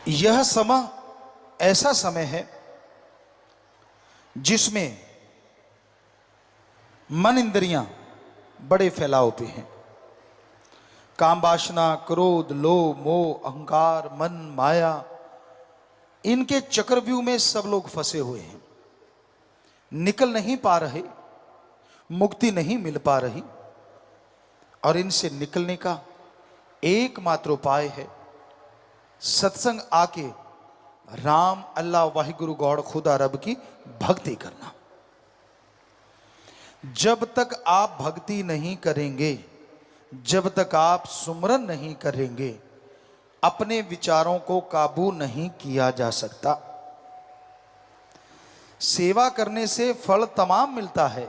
यह समय ऐसा समय है जिसमें मन इंद्रियां बड़े फैलाव पे हैं। काम वासना, क्रोध, लोभ, मोह, अहंकार, मन, माया, इनके चक्रव्यूह में सब लोग फंसे हुए हैं, निकल नहीं पा रहे, मुक्ति नहीं मिल पा रही। और इनसे निकलने का एकमात्र उपाय है सत्संग आके राम, अल्लाह, वाहिगुरु, गॉड, खुदा, रब की भक्ति करना। जब तक आप भक्ति नहीं करेंगे, जब तक आप सुमरन नहीं करेंगे, अपने विचारों को काबू नहीं किया जा सकता। सेवा करने से फल तमाम मिलता है,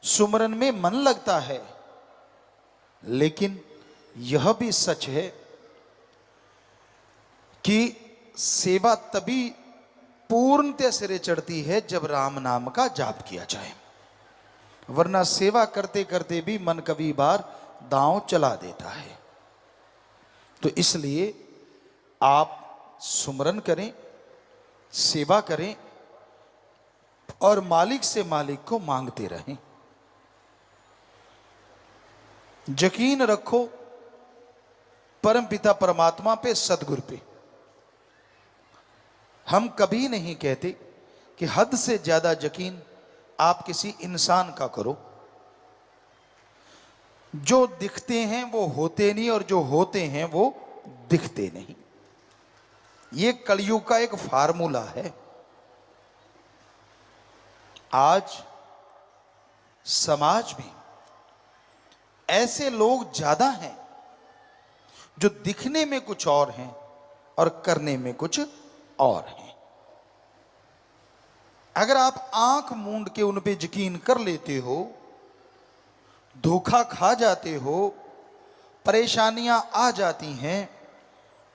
सुमरन में मन लगता है, लेकिन यह भी सच है कि सेवा तभी पूर्णतः सिरे चढ़ती है जब राम नाम का जाप किया जाए, वरना सेवा करते करते भी मन कभी बार दांव चला देता है। तो इसलिए आप सुमरन करें, सेवा करें और मालिक से मालिक को मांगते रहें। यकीन रखो परम पिता परमात्मा पे, सदगुरु पे। हम कभी नहीं कहते कि हद से ज्यादा यकीन आप किसी इंसान का करो। जो दिखते हैं वो होते नहीं, और जो होते हैं वो दिखते नहीं। ये कलयुग का एक फार्मूला है। आज समाज में ऐसे लोग ज्यादा हैं जो दिखने में कुछ और हैं और करने में कुछ और हैं। अगर आप आंख मूंद के उन पे यकीन कर लेते हो, धोखा खा जाते हो, परेशानियां आ जाती हैं,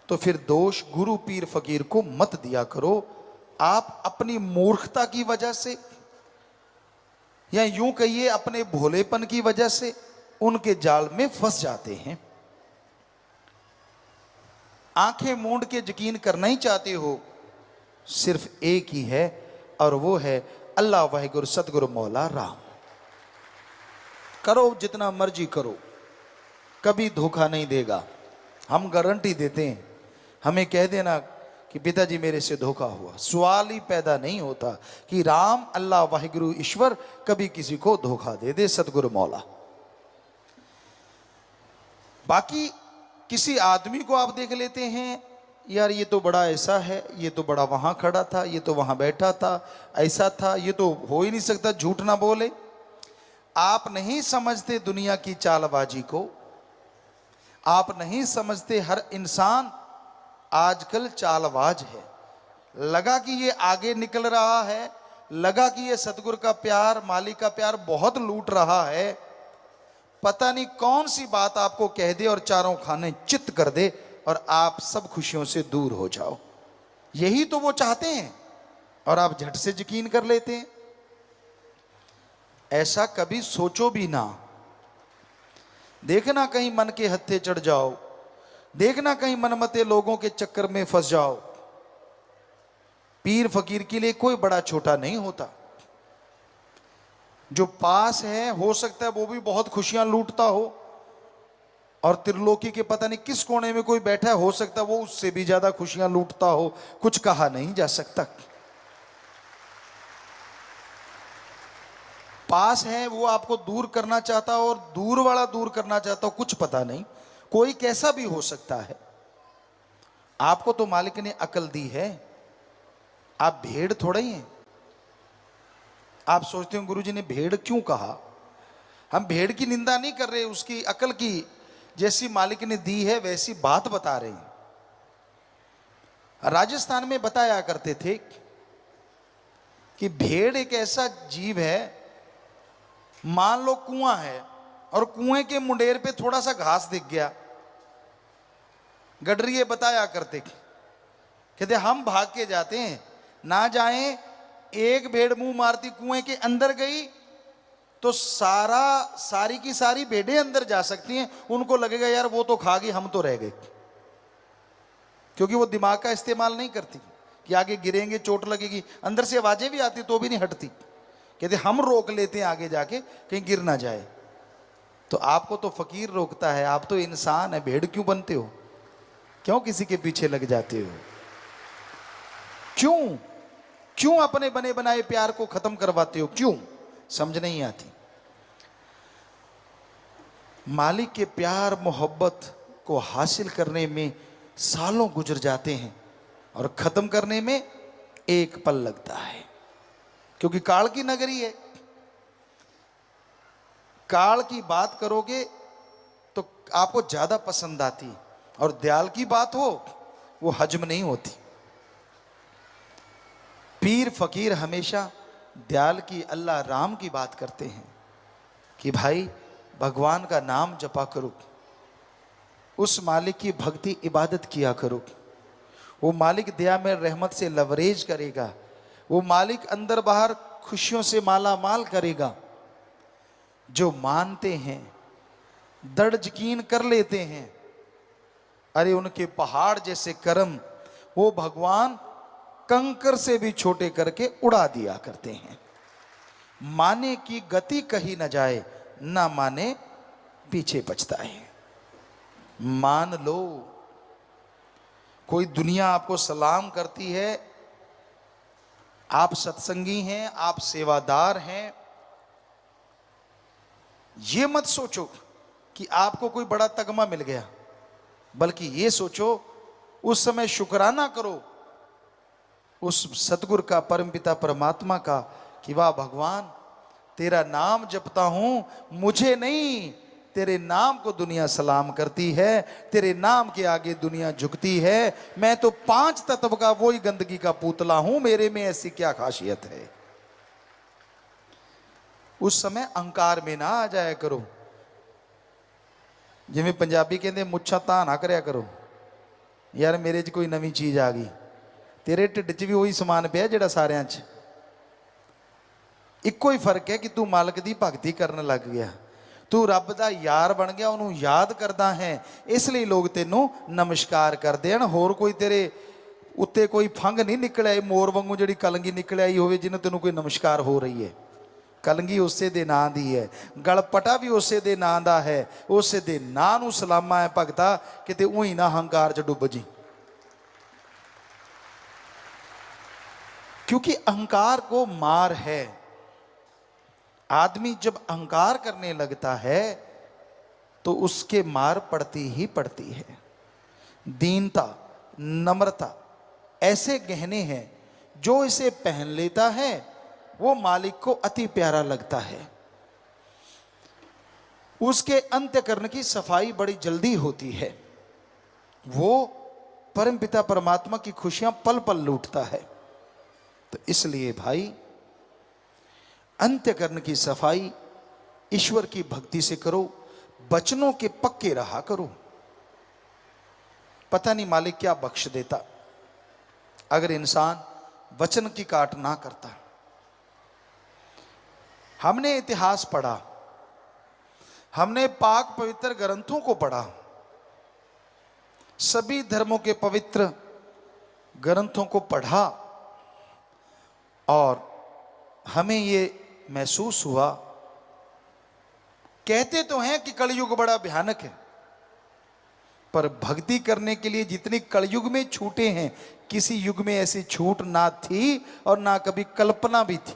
तो फिर दोष गुरु पीर फकीर को मत दिया करो। आप अपनी मूर्खता की वजह से, या यूं कहिए अपने भोलेपन की वजह से उनके जाल में फंस जाते हैं। आंखें मूंद के यकीन करना ही चाहते हो, सिर्फ एक ही है, और वो है अल्लाह, वाहिगुरु, सतगुरु, मौला, राम। करो जितना मर्जी करो, कभी धोखा नहीं देगा। हम गारंटी देते हैं। हमें कह देना कि पिताजी मेरे से धोखा हुआ, सवाल ही पैदा नहीं होता कि राम, अल्लाह, वाहिगुरु, ईश्वर कभी किसी को धोखा दे दे, सतगुरु, मौला। बाकी किसी आदमी को आप देख लेते हैं, यार ये तो बड़ा ऐसा है, ये तो बड़ा वहां खड़ा था, ये तो वहां बैठा था, ऐसा था, ये तो हो ही नहीं सकता, झूठ ना बोले। आप नहीं समझते दुनिया की चालबाजी को। आप नहीं समझते हर इंसान आजकल चालबाज है। लगा कि ये आगे निकल रहा है, लगा कि ये सतगुरु का प्यार, मालिक का प्यार बहुत लूट रहा है। पता नहीं कौन सी बात आपको कह दे और चारों खाने चित्त कर दे और आप सब खुशियों से दूर हो जाओ। यही तो वो चाहते हैं और आप झट से यकीन कर लेते हैं। ऐसा कभी सोचो भी ना। देखना कहीं मन के हत्थे चढ़ जाओ, देखना कहीं मनमते लोगों के चक्कर में फंस जाओ। पीर फकीर के लिए कोई बड़ा छोटा नहीं होता। जो पास है, हो सकता है वो भी बहुत खुशियां लूटता हो, और त्रिलोकी के पता नहीं किस कोने में कोई बैठा है, हो सकता है वो उससे भी ज्यादा खुशियां लूटता हो। कुछ कहा नहीं जा सकता। पास है वो आपको दूर करना चाहता हो, और दूर वाला दूर करना चाहता हो, कुछ पता नहीं। कोई कैसा भी हो सकता है। आपको तो मालिक ने अकल दी है, आप भेड़ थोड़े ही हैं। आप सोचते हो गुरुजी ने भेड़ क्यों कहा। हम भेड़ की निंदा नहीं कर रहे, उसकी अकल की जैसी मालिक ने दी है वैसी बात बता रहे हैं। राजस्थान में बताया करते थे कि भेड़ एक ऐसा जीव है, मान लो कुआं है और कुएं के मुंडेर पे थोड़ा सा घास दिख गया, गडरिये बताया करते, कहते हम भाग के जाते हैं, ना जाएं। एक भेड़ मुंह मारती कुएं के अंदर गई तो सारी की सारी भेड़ें अंदर जा सकती हैं। उनको लगेगा यार वो तो खा गई, हम तो रह गए। क्योंकि वो दिमाग का इस्तेमाल नहीं करती कि आगे गिरेंगे चोट लगेगी। अंदर से आवाजें भी आती तो भी नहीं हटती, कहते हम रोक लेते हैं आगे जाके कहीं गिर ना जाए। तो आपको तो फकीर रोकता है, आप तो इंसान है, भेड़ क्यों बनते हो? क्यों किसी के पीछे लग जाते हो? क्यों क्यों अपने बने बनाए प्यार को खत्म करवाते हो? क्यों? समझ नहीं आती। मालिक के प्यार मोहब्बत को हासिल करने में सालों गुजर जाते हैं और खत्म करने में एक पल लगता है, क्योंकि काल की नगरी है। काल की बात करोगे तो आपको ज्यादा पसंद आती, और दयाल की बात हो वो हजम नहीं होती। पीर फकीर हमेशा दयाल की, अल्लाह राम की बात करते हैं कि भाई भगवान का नाम जपा करो, उस मालिक की भक्ति इबादत किया करो। वो मालिक दया में रहमत से लवरेज करेगा, वो मालिक अंदर बाहर खुशियों से माला माल करेगा। जो मानते हैं, दृढ़ यकीन कर लेते हैं, अरे उनके पहाड़ जैसे कर्म वो भगवान कंकर से भी छोटे करके उड़ा दिया करते हैं। माने की गति कही न जाए, ना माने पीछे पछताए। मान लो, कोई दुनिया आपको सलाम करती है, आप सत्संगी हैं, आप सेवादार हैं, ये मत सोचो कि आपको कोई बड़ा तगमा मिल गया, बल्कि ये सोचो उस समय शुक्राना करो उस सतगुरु का, परमपिता परमात्मा का, कि वाह भगवान तेरा नाम जपता हूं, मुझे नहीं तेरे नाम को दुनिया सलाम करती है, तेरे नाम के आगे दुनिया झुकती है। मैं तो 5 तत्व का वही गंदगी का पुतला हूं, मेरे में ऐसी क्या खासियत है। उस समय अहंकार में ना आ जाया करो। जिਵੇਂ पंजाबी कहते मुच्छा ता ना करया करो, यार मेरे च कोई नवी चीज आ गई, तेरे ढिड च भी वही समान पिया जिहड़ा सारियां च। इक्को ही फर्क है कि तू मालक दी भगती करन लग गया, तू रब दा यार बन गया, उन्होंने याद करदा है, इसलिए लोग तेनों नमस्कार करते हैं। होर कोई तेरे उत्ते कोई फंग नहीं निकल आई, मोर वांगू जिहड़ी कलंगी निकल आई होवे जिन्हों तेनों कोई नमस्कार हो रही है। कलंगी उसे दे नां दी है, गलपटा भी उसे दे नां दा है, उसे दे नां नूं सलामा है भगता, किते उही ना हंकार च डुब जी। क्योंकि अहंकार को मार है। आदमी जब अहंकार करने लगता है तो उसके मार पड़ती ही पड़ती है। दीनता, नम्रता ऐसे गहने हैं जो इसे पहन लेता है वो मालिक को अति प्यारा लगता है। उसके अंतःकरण की सफाई बड़ी जल्दी होती है, वो परमपिता परमात्मा की खुशियां पल पल लूटता है। तो इसलिए भाई अंतःकरण की सफाई ईश्वर की भक्ति से करो, वचनों के पक्के रहा करो। पता नहीं मालिक क्या बख्श देता अगर इंसान वचन की काट ना करता। हमने इतिहास पढ़ा, हमने पाक पवित्र ग्रंथों को पढ़ा, सभी धर्मों के पवित्र ग्रंथों को पढ़ा, और हमें ये महसूस हुआ, कहते तो हैं कि कलयुग बड़ा भयानक है, पर भक्ति करने के लिए जितनी कलयुग में छूटे हैं, किसी युग में ऐसी छूट ना थी और ना कभी कल्पना भी थी।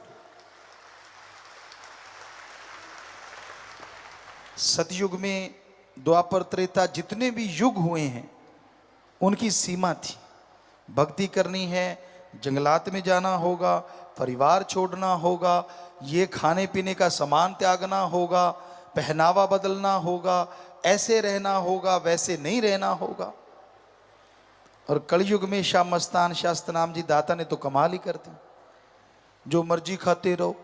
सतयुग में, द्वापर, त्रेता, जितने भी युग हुए हैं उनकी सीमा थी। भक्ति करनी है, जंगलात में जाना होगा, परिवार छोड़ना होगा, ये खाने पीने का सामान त्यागना होगा, पहनावा बदलना होगा, ऐसे रहना होगा, वैसे नहीं रहना होगा। और कलयुग में शाह मस्तान शास्त्रनाम जी दाता ने तो कमाल ही कर दी। जो मर्जी खाते रहो,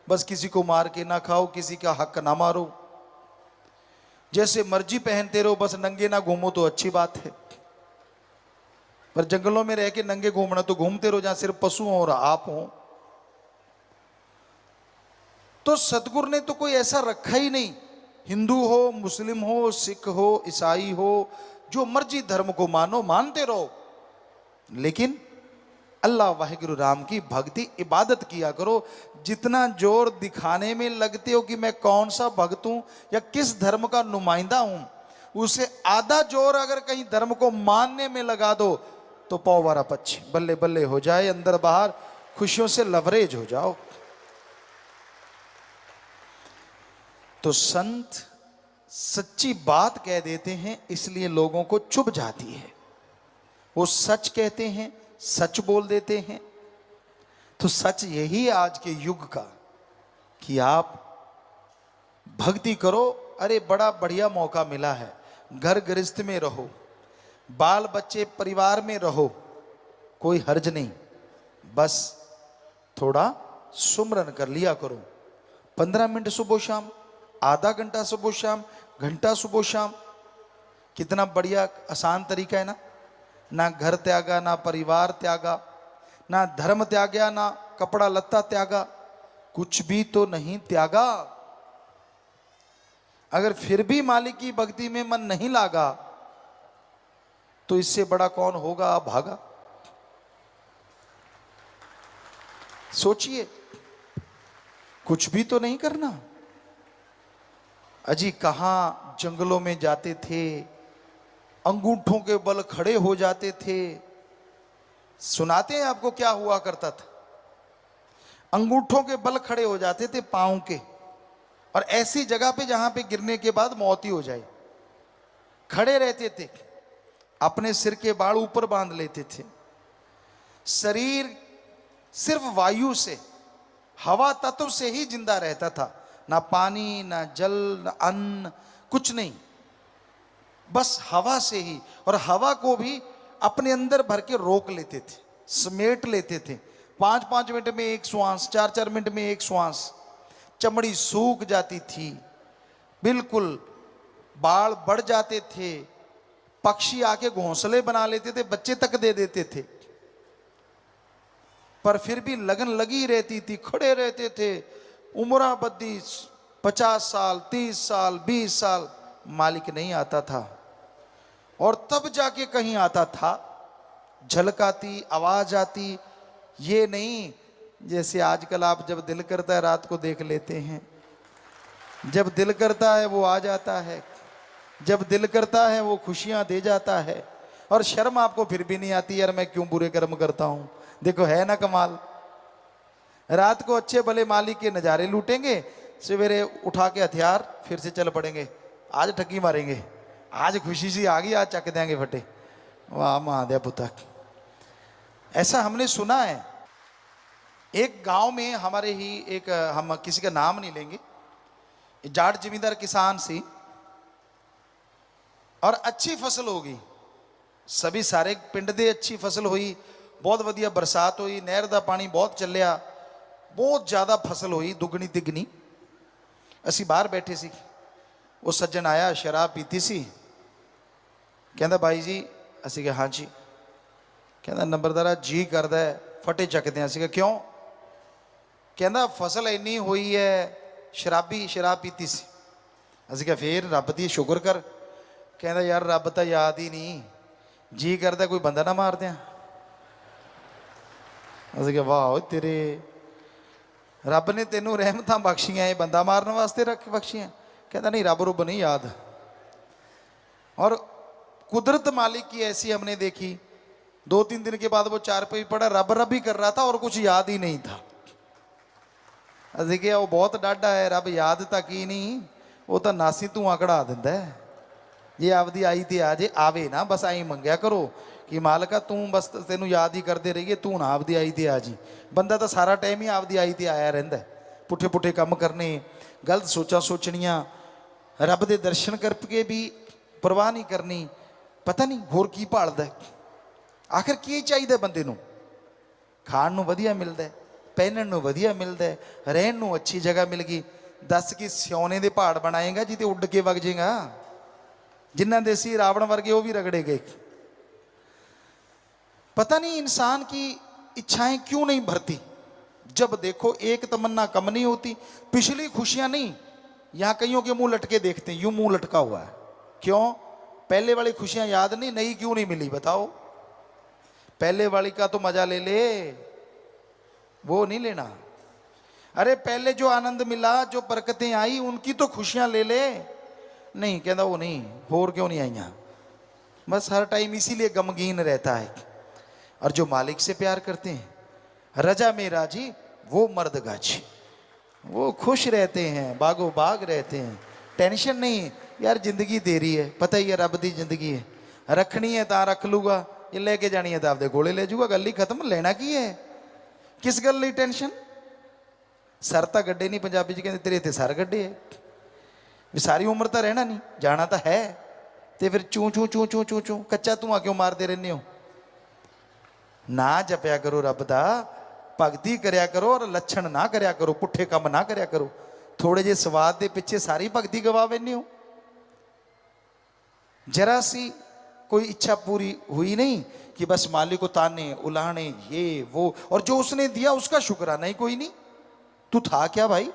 बस किसी को मार के ना खाओ, किसी का हक ना मारो, जैसे मर्जी पहनते रहो, बस नंगे ना घूमो तो अच्छी बात है। पर जंगलों में रह के नंगे घूमना तो घूमते रहो जहां सिर्फ पशु हो और आप हो। तो सतगुरु ने तो कोई ऐसा रखा ही नहीं, हिंदू हो, मुस्लिम हो, सिख हो, ईसाई हो, जो मर्जी धर्म को मानो, मानते रहो, लेकिन अल्लाह वाहिगुरु राम की भक्ति इबादत किया करो। जितना जोर दिखाने में लगते हो कि मैं कौन सा भक्त हूं या किस धर्म का नुमाइंदा हूं, उसे आधा जोर अगर कहीं धर्म को मानने में लगा दो तो पौवारा पक्षी बल्ले बल्ले हो जाए, अंदर बाहर खुशियों से लवरेज हो जाओ। तो संत सच्ची बात कह देते हैं, इसलिए लोगों को चुभ जाती है। वो सच कहते हैं, सच बोल देते हैं। तो सच यही आज के युग का कि आप भक्ति करो। अरे बड़ा बढ़िया मौका मिला है, घर गृहस्थ में रहो, बाल बच्चे परिवार में रहो, कोई हर्ज नहीं। बस थोड़ा सुमरन कर लिया करो, 15 मिनट सुबह शाम, आधा घंटा सुबह शाम, घंटा सुबह शाम। कितना बढ़िया आसान तरीका है ना। ना घर त्यागा, ना परिवार त्यागा, ना धर्म त्यागा, ना कपड़ा लत्ता त्यागा, कुछ भी तो नहीं त्यागा। अगर फिर भी मालिक की भक्ति में मन नहीं लागा तो इससे बड़ा कौन होगा भागा। सोचिए, कुछ भी तो नहीं करना। अजी कहां जंगलों में जाते थे, अंगूठों के बल खड़े हो जाते थे। सुनाते हैं आपको क्या हुआ करता था। अंगूठों के बल खड़े हो जाते थे पांव के, और ऐसी जगह पे जहां पे गिरने के बाद मौत ही हो जाए। खड़े रहते थे, अपने सिर के बाल ऊपर बांध लेते थे। शरीर सिर्फ वायु से, हवा तत्व से ही जिंदा रहता था। ना पानी, ना जल, ना अन्न, कुछ नहीं, बस हवा से ही। और हवा को भी अपने अंदर भर के रोक लेते थे, समेट लेते थे। 5-5 मिनट में एक श्वास, 4-4 मिनट में एक श्वास। चमड़ी सूख जाती थी, बिल्कुल बाल बढ़ जाते थे। पक्षी आके घोंसले बना लेते थे, बच्चे तक दे देते थे, पर फिर भी लगन लगी रहती थी, खड़े रहते थे। उम्र बद्दी 50 साल, 30 साल, 20 साल, मालिक नहीं आता था। और तब जाके कहीं आता था, झलक आती, आवाज आती। ये नहीं जैसे आजकल आप जब दिल करता है रात को देख लेते हैं, जब दिल करता है वो आ जाता है, जब दिल करता है वो खुशियां दे जाता है। और शर्म आपको फिर भी नहीं आती, यार मैं क्यों बुरे कर्म करता हूं। देखो है ना कमाल। रात को अच्छे भले मालिक के नजारे लूटेंगे, सवेरे उठा के हथियार फिर से चल पड़ेंगे। आज ठगी मारेंगे, आज खुशी सी आ गई, आज चक देंगे फटे। वाह महादेव पुतक। ऐसा हमने सुना है। एक गांव में हमारे ही एक, हम किसी का नाम नहीं लेंगे, जाट जमींदार किसान सी, और अच्छी फसल होगी। सभी सारे पिंड दे अच्छी फसल हुई, बहुत वधिया बरसात हुई, नहर दा पानी बहुत चलिया, बहुत ज़्यादा फसल हुई, दुगनी तिगनी। असी बाहर बैठे सी, वो सज्जन आया, शराब पीती सी। कहता भाई जी, असी कहा हाँ जी। कहता नंबरदारा जी करदा है फटे चकते हैं। असी कहा क्यों? कहता फसल इन्नी हुई है, शराबी शराब पीती सी। असी कहा फिर रब दी शुक्र कर। कहता यार रब तो याद ही नहीं, जी करता कोई बंदा ना मार दें। असी कहा वाह तेरे, रब ने तेनों रहमत बख्शियां, ये बंदा मारने वास्ते रख बख्शियां। कहता नहीं रब रुब नहीं याद। और कुदरत मालिक की ऐसी हमने देखी, 2-3 दिन के बाद वो 4 पे पड़ा, रब रब ही कर रहा था और कुछ याद ही नहीं था। असी कहा वो बहुत डाढ़ा है, रब याद तक ही नहीं, वो तो नासी धुआं कढ़ा दिंदा है। जे आपदी आई ते आ जे, आवे ना बस आई मंगया करो कि मालका तू बस तेनू याद ही करते रहिए, तू ना आपदी आई ते आ जी। बंदा तो सारा टाइम ही आपदी आई ते आया रहिंदा है, पुठे पुठे काम करने, गलत सोचा सोचनियां, रब दे दर्शन करके भी परवाह नहीं करनी। पता नहीं होर की भालदा है। आखिर की चाहिए बंदे नू? खाण नू वधिया मिलदा है, पहनण नू वधिया मिलदा है, रहण नू अच्छी जगह मिल गई। दस कि सियाने दे पहाड़ बनाएगा जी ते उड़ के वग जाएगा। जिन्ना दे सी रावण वर्गे वो भी रगड़े गए। पता नहीं इंसान की इच्छाएं क्यों नहीं भरती। जब देखो एक तमन्ना कम नहीं होती। पिछली खुशियां नहीं, यहां कईयों के मुंह लटके देखते हैं, यूं मुंह लटका हुआ है। क्यों? पहले वाली खुशियां याद नहीं, नई क्यों नहीं मिली बताओ? पहले वाली का तो मजा ले ले, वो नहीं लेना। अरे पहले जो आनंद मिला, जो बरकतें आई, उनकी तो खुशियां ले ले। नहीं कहता वो नहीं, होर क्यों नहीं आईया। बस हर टाइम इसीलिए गमगीन रहता है। और जो मालिक से प्यार करते हैं, रजा में राजी वो मर्द गाजी, वो खुश रहते हैं, बागो बाग रहते हैं, टेंशन नहीं। यार जिंदगी तेरी है, पता ही है रब दी जिंदगी है, रखनी है तो रख लूगा, ये लेके जानी है तो आपदे कोले ले जूगा, गल ही खत्म। लेना की है, किस गल ली टेंशन। सर तो गड्ढे नहीं, पंजाबी च कहते तेरे इत्थे सर गड्ढे है, भी सारी उम्र तो रहना नहीं, जाना तो है, तो फिर चू चू चू चू चू चू कच्चा धुआं क्यों मारते रहने हो। ना जपया करो रब दा, भगती करया करो और लक्षण ना करया करो, पुठे काम ना करया करो। थोड़े जे स्वाद के पिछे सारी भगती गवा बैठे हो। जरा सी कोई इच्छा पूरी हुई नहीं कि बस मालिक को ताने उलाने ये वो, और जो उसने दिया उसका शुक्राना ही कोई नहीं। तू था क्या भाई,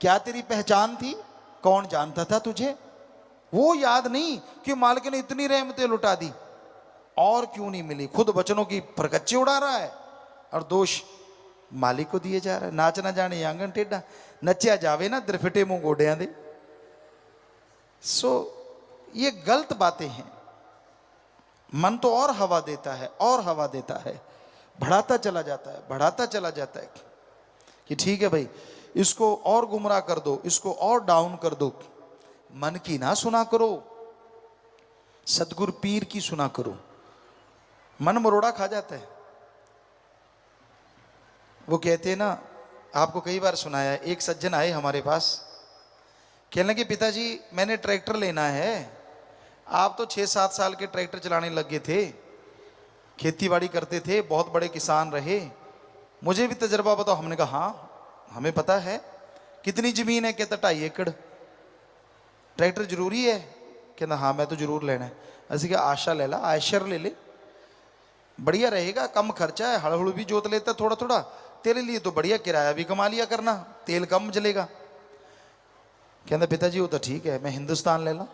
क्या तेरी पहचान थी, कौन जानता था तुझे, वो याद नहीं कि मालिक ने इतनी रहमतें लुटा दी और क्यों नहीं मिली। खुद बचनों की परकच्चे उड़ा रहा है और दोष मालिक को दिए जा रहा है। नाच ना जाने आंगन टेढ़ा, नचिया जावे ना दिरफिटे मुंह गोडियां दे। सो ये गलत बातें हैं। मन तो और हवा देता है और हवा देता है, बढ़ाता चला जाता है, बढ़ाता चला जाता है कि ठीक है भाई इसको और गुमराह कर दो, इसको और डाउन कर दो। मन की ना सुना करो, सदगुरु पीर की सुना करो। मन मरोड़ा खा जाता है। वो कहते हैं ना, आपको कई बार सुनाया, एक सज्जन आए हमारे पास, कहने लगे पिताजी मैंने ट्रैक्टर लेना है। आप तो 6-7 साल के ट्रैक्टर चलाने लगे थे, खेती बाड़ी करते थे, बहुत बड़े किसान रहे, मुझे भी तजर्बा बताओ। हमने कहा हाँ हमें पता है। कितनी ज़मीन है, कहता 2.5 एकड़। ट्रैक्टर जरूरी है, कहता हाँ मैं तो जरूर लेना है। असं क्या आशा ले ला, आयशर ले ले, बढ़िया रहेगा, कम खर्चा है, हड़ हुड़ भी जोत लेता थोड़ा थोड़ा, तेरे लिए तो बढ़िया, किराया भी कमा लिया करना, तेल कम जलेगा। कहता पिताजी वो तो ठीक है, मैं हिंदुस्तान ले ला।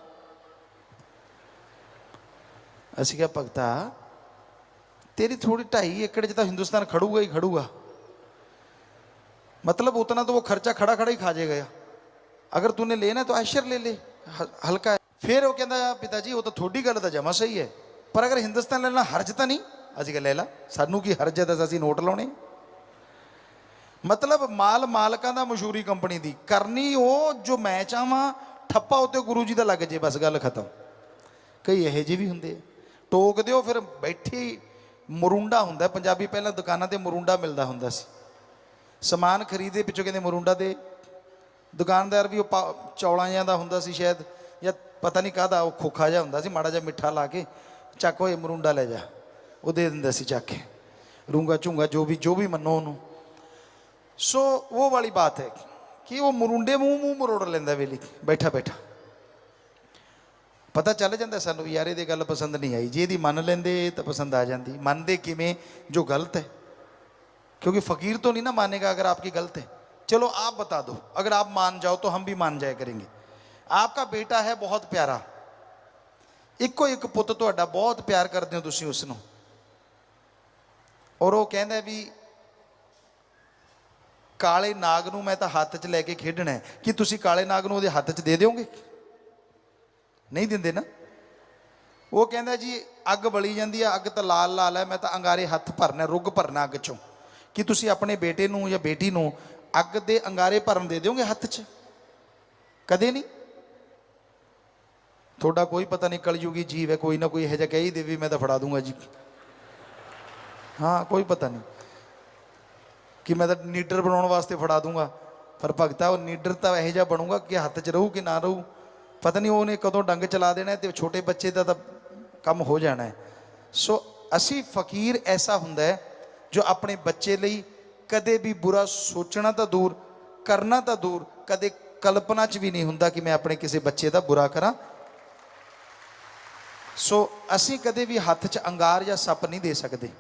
असं क्या भगता तेरी थोड़ी 2.5 एकड़ तो हिंदुस्तान खड़ूगा ही खड़ूगा, मतलब उतना तो वो खर्चा खड़ा खड़ा ही खा जाएगा। अगर तूने लेना तो आयशर ले ले, हल्का है। फिर वो कहता पिताजी वो तो थोड़ी गल तो जमा सही है, पर अगर हिंदुस्तान लेना हर्ज तो नहीं। असी ले ला, सानू की हर्ज है, तो असी नोट लाने। मतलब माल मालकां दा, मशहूरी कंपनी दी करनी हो जो मैं चाहवा, ठप्पा उत्ते गुरु जी का लग जे, बस गल खत्म। कई यह जी भी होंगे, टोक दो फिर बैठी। मरुंडा हुंदा, पंजाबी पहला दुकानां ते मरुंडा मिलता हुंदा सी, समान खरीदे पिछों कहते मरुंडा दे। दुकानदार भी चौलों जिहां दा हुंदा सी शायद, या पता नहीं काहदा, वो खोखा जिहा हुंदा सी, माड़ा जिहा मिठा ला के चक होए मरुंडा ले जा, वो दे दिंदा सी चक के, रूंगा झूंगा जो भी मनो उन्होंने। सो वो वाली बात है कि वो मरुंडे मूँह मरोड़ लेंदा वेली बैठा बैठा। पता चल जाता सानू यार ये गल पसंद नहीं आई, जे यदि मन लेंदे तो पसंद आ जाती। मनते किवें जो गलत है, क्योंकि फ़कीर तो नहीं ना मानेगा अगर आपकी गलत है। चलो आप बता दो, अगर आप मान जाओ तो हम भी मान जाया करेंगे। आपका बेटा है बहुत प्यारा, इक्को एक पुत तुहाडा, बहुत प्यार करते हो तुसीं उसनूं, और वो कहंदा भी काले नाग नूं मैं तो हाथ च लैके खेडना है, कि तुसीं काले नाग नूं उहदे हाथ च दे दोगे? नहीं देंदे ना। वो कहंदा जी अग बली जाती है, अग तो लाल लाल है, मैं तो अंगारे हथ भरना, रुग भरना अग चों, कि तुसीं अपने बेटे नूं या बेटी नूं अग दे अंगारे भरन दे दोगे हथ च? कदे नहीं। थोड़ा कोई पता नहीं कलयुगी जीव है, कोई ना कोई यह कह ही दे भी मैं तो फड़ा दूंगा जी। हाँ कोई पता नहीं कि मैं तो नीडर बनाने वास्ते फड़ा दूंगा, पर भगता वो नीडर तो यह जा बनूंगा कि हथ च रहू कि ना रहू, पता नहीं उन्हें कदों डंग चला देना है, तो छोटे बच्चे का तो कम हो जाना है। सो असी फकीर ऐसा हुंदा है जो अपने बच्चे लिए कदे भी बुरा सोचना तो दूर, करना तो दूर, कदे कल्पना च भी नहीं हुंदा कि मैं अपने किसी बच्चे का बुरा करा। सो असी कदे भी हाथ च अंगार या सप नहीं दे सकते,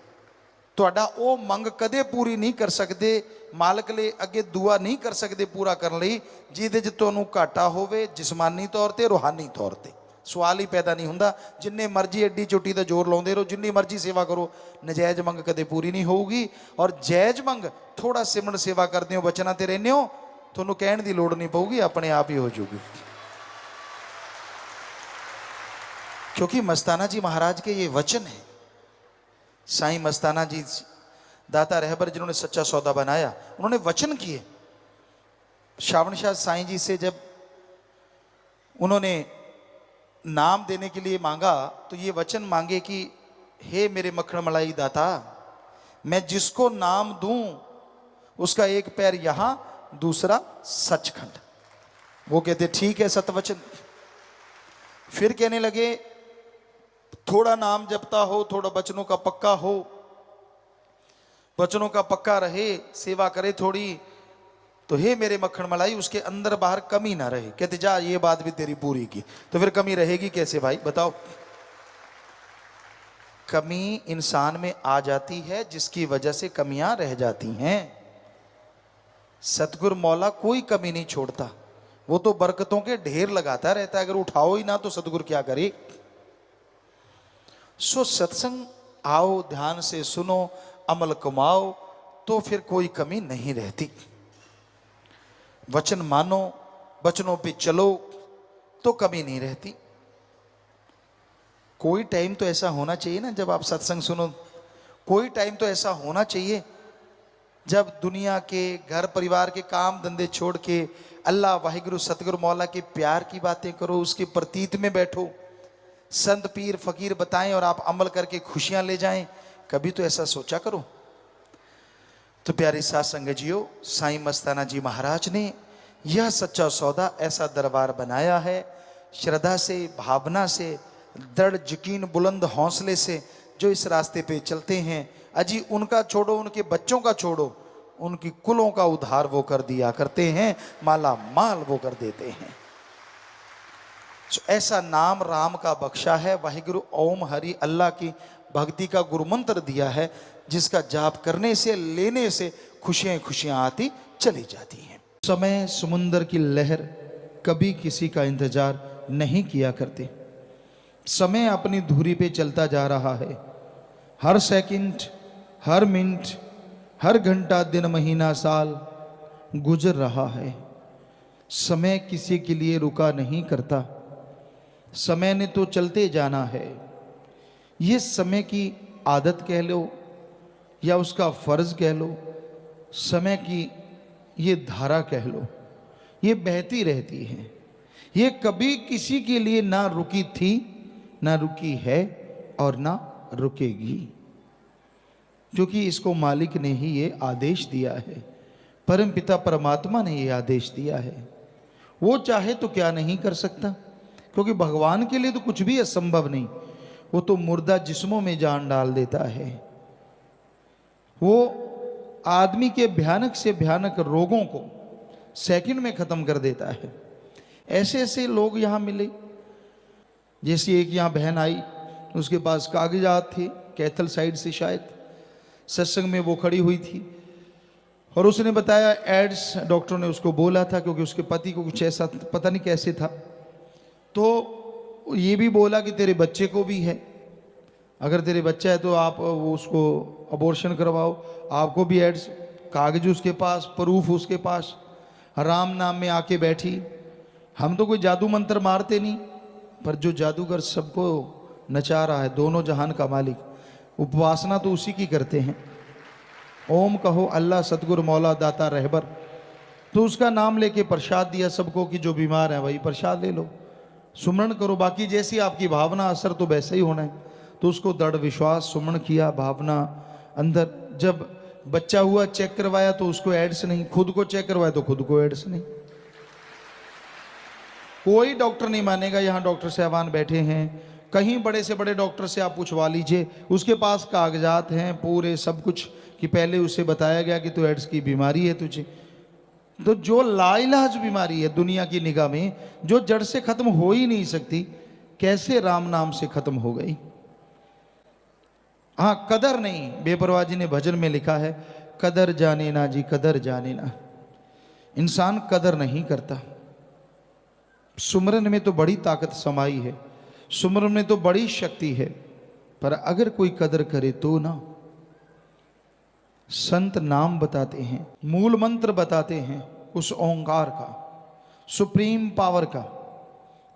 तुहाडा वो मंग कदे पूरी नहीं कर सकते, मालक ले अगे दुआ नहीं कर सकते पूरा करने लई जिहदे च तुहानूं घाटा होवे जिसमानी तौर पर, रूहानी तौर पर। सवाल ही पैदा नहीं ਹੁੰਦਾ। जिन्ने मर्जी एड्डी चोटी का जोर लाते रहो, जिन्नी मर्जी सेवा करो, नजायज मंग कदे पूरी नहीं होगी। और जायज मंग थोड़ा सिमरन सेवा करते हो, बचना ते रहने हो, थोनों कहने की लोड़ नहीं पऊगी, अपने आप ही हो जाऊगी। क्योंकि मस्ताना जी महाराज के ये वचन है। साईं मस्ताना जी दाता रहबर जिन्होंने सच्चा सौदा बनाया, उन्होंने वचन किए। श्रावण शाह साईं जी से जब उन्होंने नाम देने के लिए मांगा तो ये वचन मांगे कि हे मेरे मक्खन मलाई दाता, मैं जिसको नाम दूं उसका एक पैर यहां, दूसरा सचखंड। वो कहते ठीक है सतवचन। फिर कहने लगे थोड़ा नाम जपता हो, थोड़ा बचनों का पक्का हो, बचनों का पक्का रहे, सेवा करे थोड़ी, तो हे मेरे मक्खन मलाई उसके अंदर बाहर कमी ना रहे। कहते जा ये बात भी तेरी पूरी की। तो फिर कमी रहेगी कैसे भाई बताओ? कमी इंसान में आ जाती है जिसकी वजह से कमियां रह जाती हैं। सतगुरु मौला कोई कमी नहीं छोड़ता, वो तो बरकतों के ढेर लगाता रहता है। अगर उठाओ ही ना तो सतगुरु क्या करे। सो सत्संग आओ, ध्यान से सुनो, अमल कमाओ, तो फिर कोई कमी नहीं रहती। वचन मानो, वचनों पे चलो तो कमी नहीं रहती। कोई टाइम तो ऐसा होना चाहिए ना जब आप सत्संग सुनो, कोई टाइम तो ऐसा होना चाहिए जब दुनिया के घर परिवार के काम धंधे छोड़ के अल्लाह वाहिगुरु सतगुरु मौला के प्यार की बातें करो, उसके प्रतीत में बैठो, संत पीर फकीर बताएं और आप अमल करके खुशियां ले जाएं। कभी तो ऐसा सोचा करो। तो प्यारे साथ संगजियों, साईं मस्ताना जी महाराज ने यह सच्चा सौदा ऐसा दरबार बनाया है। श्रद्धा से, भावना से, दृढ़ यकीन, बुलंद हौसले से जो इस रास्ते पे चलते हैं, अजी उनका छोड़ो, उनके बच्चों का छोड़ो, उनकी कुलों का उद्धार वो कर दिया करते हैं, माला माल वो कर देते हैं। ऐसा नाम राम का बख्शा है। वाहिगुरु ओम हरि अल्लाह की भक्ति का गुरु मंत्र दिया है, जिसका जाप करने से, लेने से खुशियां खुशियां आती चली जाती हैं। समय समुंदर की लहर कभी किसी का इंतजार नहीं किया करती। समय अपनी धुरी पे चलता जा रहा है। हर सेकंड, हर मिनट, हर घंटा, दिन, महीना, साल गुजर रहा है। समय किसी के लिए रुका नहीं करता। समय ने तो चलते जाना है। ये समय की आदत कह लो या उसका फर्ज कह लो, समय की ये धारा कह लो, ये बहती रहती है। ये कभी किसी के लिए ना रुकी थी, ना रुकी है और ना रुकेगी, क्योंकि इसको मालिक ने ही ये आदेश दिया है। परम पिता परमात्मा ने ये आदेश दिया है। वो चाहे तो क्या नहीं कर सकता, क्योंकि भगवान के लिए तो कुछ भी असंभव नहीं। वो तो मुर्दा जिस्मों में जान डाल देता है। वो आदमी के भयानक से भयानक रोगों को सेकंड में ख़त्म कर देता है। ऐसे ऐसे लोग यहाँ मिले। जैसी एक यहाँ बहन आई, उसके पास कागजात थे, कैथल साइड से शायद, सत्संग में वो खड़ी हुई थी और उसने बताया एड्स डॉक्टर ने उसको बोला था, क्योंकि उसके पति को कुछ ऐसा पता नहीं कैसे था, तो ये भी बोला कि तेरे बच्चे को भी है, अगर तेरे बच्चा है तो आप वो उसको अबॉर्शन करवाओ। आपको भी एड्स, कागज उसके पास, प्रूफ उसके पास, राम नाम में आके बैठी। हम तो कोई जादू मंत्र मारते नहीं, पर जो जादूगर सबको नचा रहा है, दोनों जहान का मालिक, उपासना तो उसी की करते हैं। ओम कहो अल्लाह सतगुरु मौला दाता रहबर, तो उसका नाम लेके प्रसाद दिया सबको कि जो बीमार है वही प्रसाद ले लो, सुमरण करो। बाकी जैसी आपकी भावना, असर तो वैसे ही होना है। तो उसको दृढ़ विश्वास, सुमरण किया, भावना अंदर। जब बच्चा हुआ, चेक करवाया तो उसको एड्स नहीं, खुद को चेक करवाया तो खुद को एड्स नहीं। कोई डॉक्टर नहीं मानेगा। यहाँ डॉक्टर साहबान बैठे हैं, कहीं बड़े से बड़े डॉक्टर से आप पूछवा लीजिए, उसके पास कागजात हैं पूरे सब कुछ, कि पहले उसे बताया गया कि तो एड्स की बीमारी है तुझे। तो जो लाइलाज बीमारी है दुनिया की निगाह में, जो जड़ से खत्म हो ही नहीं सकती, कैसे राम नाम से खत्म हो गई। हाँ, कदर नहीं। बेपरवाह जी ने भजन में लिखा है, कदर जाने ना जी, कदर जाने ना। इंसान कदर नहीं करता। सुमरन में तो बड़ी ताकत समाई है। सुमरन में तो बड़ी शक्ति है, पर अगर कोई कदर करे तो ना। संत नाम बताते हैं, मूल मंत्र बताते हैं उस ओंकार का, सुप्रीम पावर का,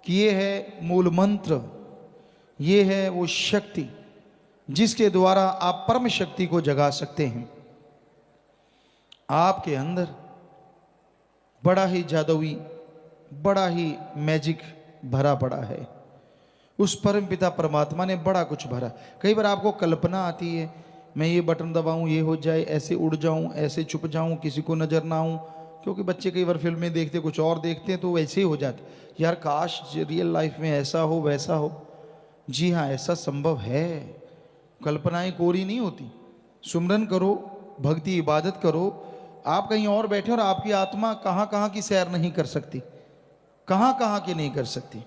कि ये है मूल मंत्र, ये है वो शक्ति जिसके द्वारा आप परम शक्ति को जगा सकते हैं। आपके अंदर बड़ा ही जादुई, बड़ा ही मैजिक भरा पड़ा है। उस परम पिता परमात्मा ने बड़ा कुछ भरा। कई बार आपको कल्पना आती है, मैं ये बटन दबाऊं ये हो जाए, ऐसे उड़ जाऊं, ऐसे छुप जाऊं, किसी को नजर ना आऊं, क्योंकि बच्चे कई बार फिल्में देखते कुछ और देखते हैं तो वैसे ही हो जाते। यार काश रियल लाइफ में ऐसा हो वैसा हो। जी हाँ, ऐसा संभव है। कल्पनाएं कोरी नहीं होती। सुमरन करो, भक्ति इबादत करो, आप कहीं और बैठे और आपकी आत्मा कहाँ कहाँ की सैर नहीं कर सकती, कहाँ कहाँ की नहीं कर सकती।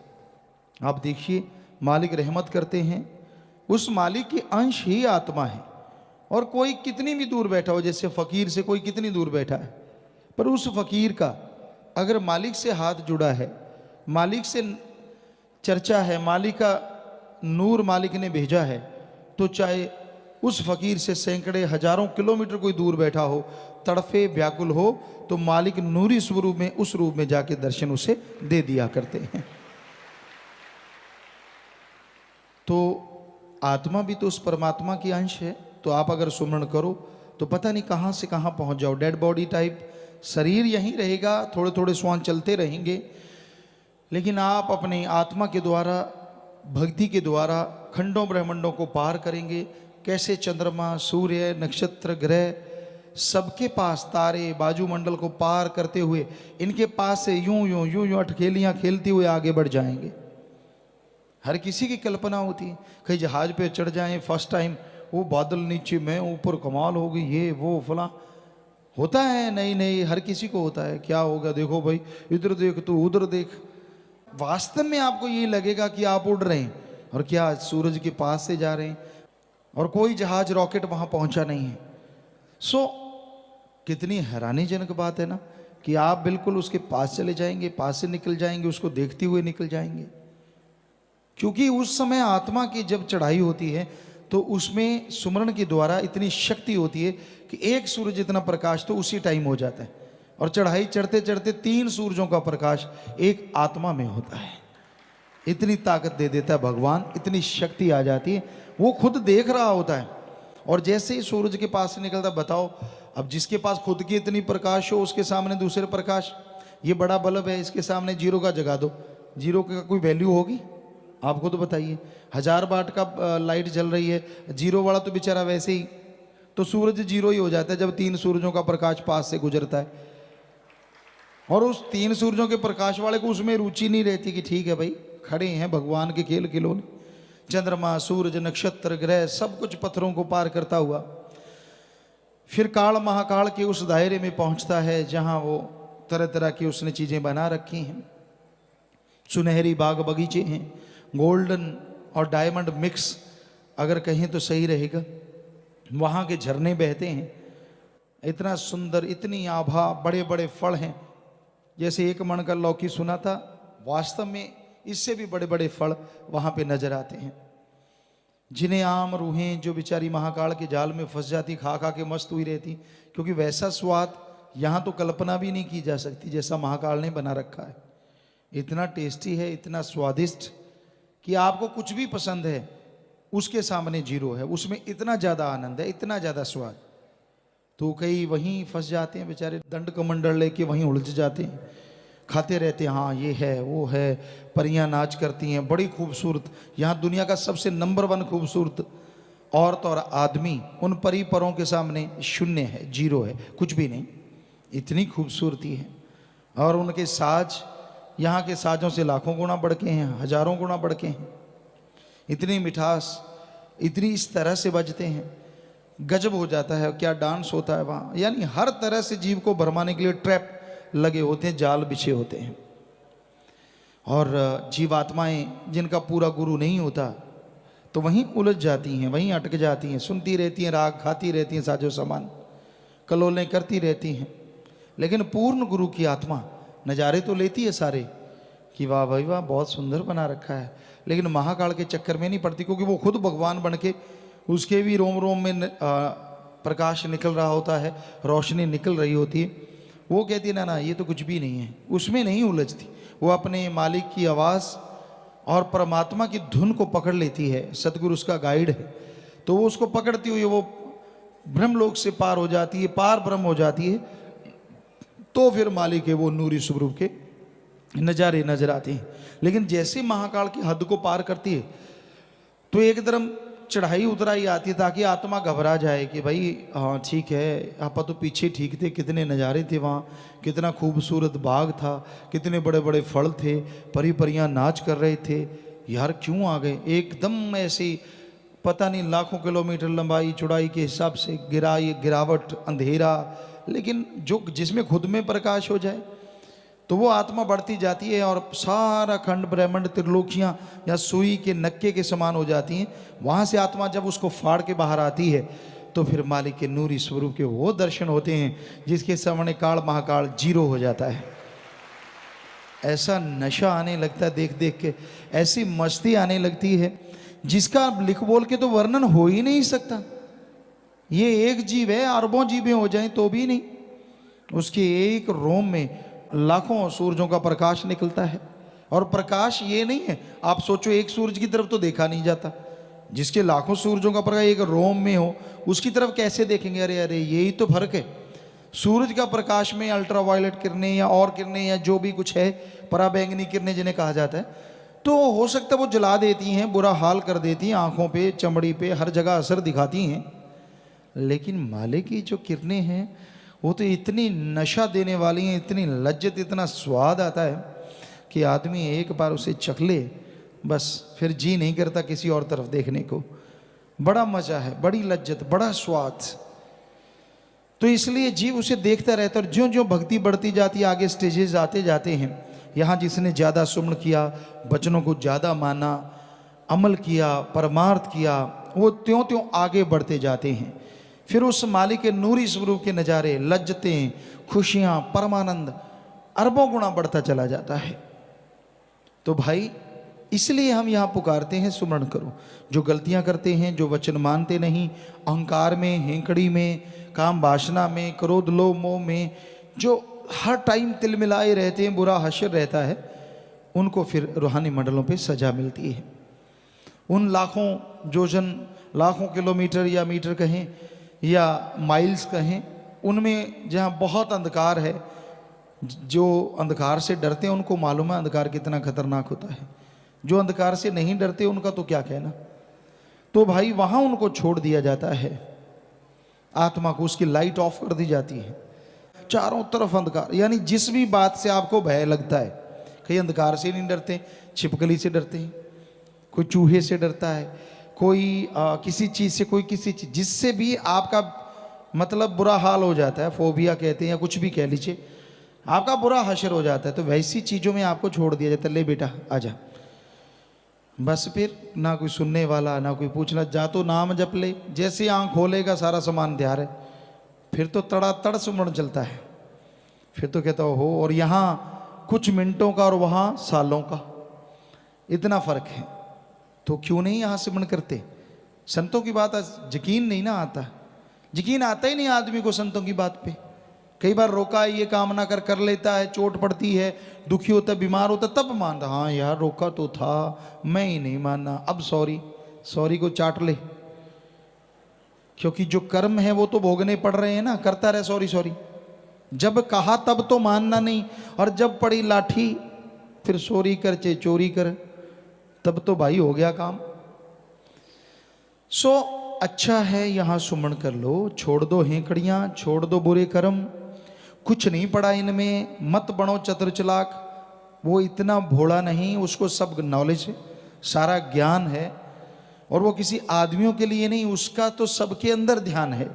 आप देखिए, मालिक रहमत करते हैं, उस मालिक की अंश ही आत्मा है। और कोई कितनी भी दूर बैठा हो, जैसे फकीर से कोई कितनी दूर बैठा है, पर उस फकीर का अगर मालिक से हाथ जुड़ा है, मालिक से चर्चा है, मालिक का नूर मालिक ने भेजा है, तो चाहे उस फकीर से सैकड़े हजारों किलोमीटर कोई दूर बैठा हो, तड़फे व्याकुल हो, तो मालिक नूरी स्वरूप में उस रूप में जाके दर्शन उसे दे दिया करते हैं। तो आत्मा भी तो उस परमात्मा की अंश है। तो आप अगर सुमरण करो तो पता नहीं कहाँ से कहाँ पहुँच जाओ। डेड बॉडी टाइप शरीर यहीं रहेगा, थोड़े थोड़े श्वास चलते रहेंगे, लेकिन आप अपनी आत्मा के द्वारा, भक्ति के द्वारा खंडों ब्रह्मांडों को पार करेंगे। कैसे चंद्रमा, सूर्य, नक्षत्र, ग्रह, सबके पास तारे, बाजुमंडल को पार करते हुए इनके पास से यूं यूं यूं यूं अटखेलियाँ खेलते हुए आगे बढ़ जाएंगे। हर किसी की कल्पना होती है, कहीं जहाज पे चढ़ जाएं फर्स्ट टाइम, वो बादल नीचे मैं ऊपर, कमाल होगी, ये वो फला होता है। नहीं नहीं, हर किसी को होता है। क्या होगा, देखो भाई इधर देख तो उधर देख। वास्तव में आपको ये लगेगा कि आप उड़ रहे हैं और क्या सूरज के पास से जा रहे हैं, और कोई जहाज रॉकेट वहां पहुंचा नहीं है। सो कितनी हैरानीजनक बात है ना, कि आप बिल्कुल उसके पास चले जाएंगे, पास से निकल जाएंगे, उसको देखते हुए निकल जाएंगे। क्योंकि उस समय आत्मा की जब चढ़ाई होती है तो उसमें सुमरण के द्वारा इतनी शक्ति होती है कि एक सूरज इतना प्रकाश तो उसी टाइम हो जाता है, और चढ़ाई चढ़ते चढ़ते 3 सूरजों का प्रकाश एक आत्मा में होता है। इतनी ताकत दे देता है भगवान, इतनी शक्ति आ जाती है, वो खुद देख रहा होता है। और जैसे ही सूरज के पास से निकलता, बताओ अब जिसके पास खुद की इतनी प्रकाश हो, उसके सामने दूसरे प्रकाश, ये बड़ा बल्ब है, इसके सामने जीरो का जगा दो, जीरो का कोई वैल्यू होगी? आप खुद बताइए। 1000 वाट का लाइट जल रही है, जीरो वाला तो बेचारा वैसे ही, तो सूरज जीरो ही हो जाता है जब 3 सूरजों का प्रकाश पास से गुजरता है। और उस 3 सूरजों के प्रकाश वाले को उसमें रुचि नहीं रहती कि ठीक है भाई, खड़े हैं भगवान के खेल खिलौने। चंद्रमा, सूरज, नक्षत्र, ग्रह, सब कुछ पत्थरों को पार करता हुआ फिर काल महाकाल के उस दायरे में पहुंचता है जहां वो तरह तरह की उसने चीजें बना रखी हैं। सुनहरी बाग बगीचे हैं, गोल्डन और डायमंड मिक्स अगर कहें तो सही रहेगा। वहाँ के झरने बहते हैं, इतना सुंदर, इतनी आभा, बड़े बड़े फल हैं। जैसे 1 मन का लौकी सुना था, वास्तव में इससे भी बड़े बड़े फल वहाँ पे नजर आते हैं। जिन्हें आम रूहें जो बेचारी महाकाल के जाल में फंस जाती, खा खा के मस्त हुई रहती, क्योंकि वैसा स्वाद यहाँ तो कल्पना भी नहीं की जा सकती जैसा महाकाल ने बना रखा है। इतना टेस्टी है, इतना स्वादिष्ट कि आपको कुछ भी पसंद है उसके सामने जीरो है। उसमें इतना ज़्यादा आनंद है, इतना ज़्यादा स्वाद। तो कई वहीं फंस जाते हैं बेचारे, दंड कमंडल लेके वहीं उलझ जाते हैं, खाते रहते हैं, हाँ ये है वो है। परियां नाच करती हैं, बड़ी खूबसूरत। यहाँ दुनिया का सबसे नंबर 1 खूबसूरत औरत और आदमी उन परी परों के सामने शून्य है, जीरो है, कुछ भी नहीं। इतनी खूबसूरती है। और उनके साज यहाँ के साजों से लाखों गुना बढ़ के हैं, हजारों गुना बढ़ के हैं। इतनी मिठास, इतनी इस तरह से बजते हैं, गजब हो जाता है। क्या डांस होता है वहाँ, यानी हर तरह से जीव को भरमाने के लिए ट्रैप लगे होते हैं, जाल बिछे होते हैं। और जीवात्माएं जिनका पूरा गुरु नहीं होता तो वहीं उलझ जाती हैं, वहीं अटक जाती हैं, सुनती रहती हैं राग, खाती रहती हैं साजो सामान, कलोलें करती रहती हैं। लेकिन पूर्ण गुरु की आत्मा नज़ारे तो लेती है सारे, कि वाह भाई वाह, बहुत सुंदर बना रखा है, लेकिन महाकाल के चक्कर में नहीं पड़ती, क्योंकि वो खुद भगवान बन के उसके भी रोम रोम में प्रकाश निकल रहा होता है, रोशनी निकल रही होती है। वो कहती है ना ना ये तो कुछ भी नहीं है, उसमें नहीं उलझती। वो अपने मालिक की आवाज़ और परमात्मा की धुन को पकड़ लेती है। सतगुरु उसका गाइड है, तो वो उसको पकड़ती हुई वो ब्रह्मलोक से पार हो जाती है, पार ब्रह्म हो जाती है। तो फिर मालिक के वो नूरी स्वरूप के नज़ारे नजर आते हैं। लेकिन जैसे महाकाल की हद को पार करती है तो एकदम चढ़ाई उतराई आती है, ताकि आत्मा घबरा जाए कि भाई हाँ ठीक है, आप तो पीछे ठीक थे, कितने नज़ारे थे वहाँ, कितना खूबसूरत बाग था, कितने बड़े बड़े फल थे, परी परियां नाच कर रहे थे, यार क्यों आ गए एकदम ऐसे, पता नहीं लाखों किलोमीटर लंबाई चौड़ाई के हिसाब से गिरावट अंधेरा, लेकिन जो जिसमें खुद में प्रकाश हो जाए तो वो आत्मा बढ़ती जाती है और सारा खंड ब्रह्मांड त्रिलोकियाँ या सुई के नक्के के समान हो जाती हैं। वहाँ से आत्मा जब उसको फाड़ के बाहर आती है तो फिर मालिक के नूरी स्वरूप के वो दर्शन होते हैं जिसके सामने काल महाकाल जीरो हो जाता है। ऐसा नशा आने लगता है देख देख के, ऐसी मस्ती आने लगती है जिसका लिख बोल के तो वर्णन हो ही नहीं सकता। ये एक जीव है, अरबों जीवें हो जाएं तो भी नहीं, उसके एक रोम में लाखों सूरजों का प्रकाश निकलता है। और प्रकाश ये नहीं है, आप सोचो एक सूरज की तरफ तो देखा नहीं जाता, जिसके लाखों सूरजों का प्रकाश एक रोम में हो उसकी तरफ कैसे देखेंगे? अरे अरे यही तो फर्क है। सूरज का प्रकाश में अल्ट्रावायलेट किरणें या और किरणें या जो भी कुछ है, पराबैंगनी किरणें जिन्हें कहा जाता है, तो हो सकता है वो जला देती हैं, बुरा हाल कर देती हैं, आंखों पे चमड़ी पे हर जगह असर दिखाती हैं। लेकिन मालिक की जो किरणें हैं वो तो इतनी नशा देने वाली हैं, इतनी लज्जत, इतना स्वाद आता है कि आदमी एक बार उसे चख ले बस फिर जी नहीं करता किसी और तरफ देखने को। बड़ा मजा है, बड़ी लज्जत, बड़ा स्वाद। तो इसलिए जीव उसे देखता रहता है। और ज्यों ज्यों भक्ति बढ़ती जाती है, आगे स्टेजेस आते जाते हैं, यहाँ जिसने ज़्यादा सुमन किया, वचनों को ज़्यादा माना, अमल किया, परमार्थ किया, वो त्यों त्यों आगे बढ़ते जाते हैं। फिर उस मालिक के नूरी स्वरूप के नज़ारे, लज्जतें, खुशियाँ, परमानंद अरबों गुना बढ़ता चला जाता है। तो भाई इसलिए हम यहाँ पुकारते हैं सुमरण करो। जो गलतियाँ करते हैं, जो वचन मानते नहीं, अहंकार में, हेंकड़ी में, काम वासना में, क्रोध लोभ मोह में जो हर टाइम तिलमिलाए रहते हैं, बुरा हश्र रहता है, उनको फिर रूहानी मंडलों पे सजा मिलती है। उन लाखों जोजन, लाखों किलोमीटर या मीटर कहें या माइल्स कहें, उनमें जहाँ बहुत अंधकार है, जो अंधकार से डरते हैं उनको मालूम है अंधकार कितना खतरनाक होता है। जो अंधकार से नहीं डरते उनका तो क्या कहना। तो भाई वहाँ उनको छोड़ दिया जाता है, आत्मा को उसकी लाइट ऑफ कर दी जाती है। चारों तरफ अंधकार, यानी जिस भी बात से आपको भय लगता है, कहीं अंधकार से नहीं डरते, छिपकली से डरते हैं, कोई चूहे से डरता है, कोई किसी चीज़ से, कोई किसी चीज़, जिससे भी आपका मतलब बुरा हाल हो जाता है, फोबिया कहते हैं या कुछ भी कह लीजिए, आपका बुरा हश्र हो जाता है, तो वैसी चीज़ों में आपको छोड़ दिया जाता है। ले बेटा आजा, बस फिर ना कोई सुनने वाला, ना कोई पूछना, जा तो नाम जप ले, जैसे आँख खोलेगा सारा सामान तैयार है, फिर तो तड़ातड़ सुमरण चलता है। फिर तो कहता हो, और यहाँ कुछ मिनटों का और वहाँ सालों का इतना फर्क है, तो क्यों नहीं यहाँ सिमरण करते। संतों की बात यकीन नहीं ना आता, यकीन आता ही नहीं आदमी को संतों की बात पे। कई बार रोका ये काम ना कर लेता है, चोट पड़ती है, दुखी होता है, बीमार होता, तब मानता, हाँ यार रोका तो था, मैं ही नहीं मानना, अब सॉरी को चाट ले, क्योंकि जो कर्म है वो तो भोगने पड़ रहे हैं ना, करता रहे सॉरी। जब कहा तब तो मानना नहीं, और जब पड़ी लाठी फिर सॉरी कर चे चोरी कर, तब तो भाई हो गया काम। सो अच्छा है यहाँ सुमन कर लो, छोड़ दो हेंकड़ियाँ, छोड़ दो बुरे कर्म, कुछ नहीं पड़ा इनमें, मत बनो चतुर चालाक। वो इतना भोला नहीं, उसको सब नॉलेज है, सारा ज्ञान है, और वो किसी आदमियों के लिए नहीं, उसका तो सबके अंदर ध्यान है,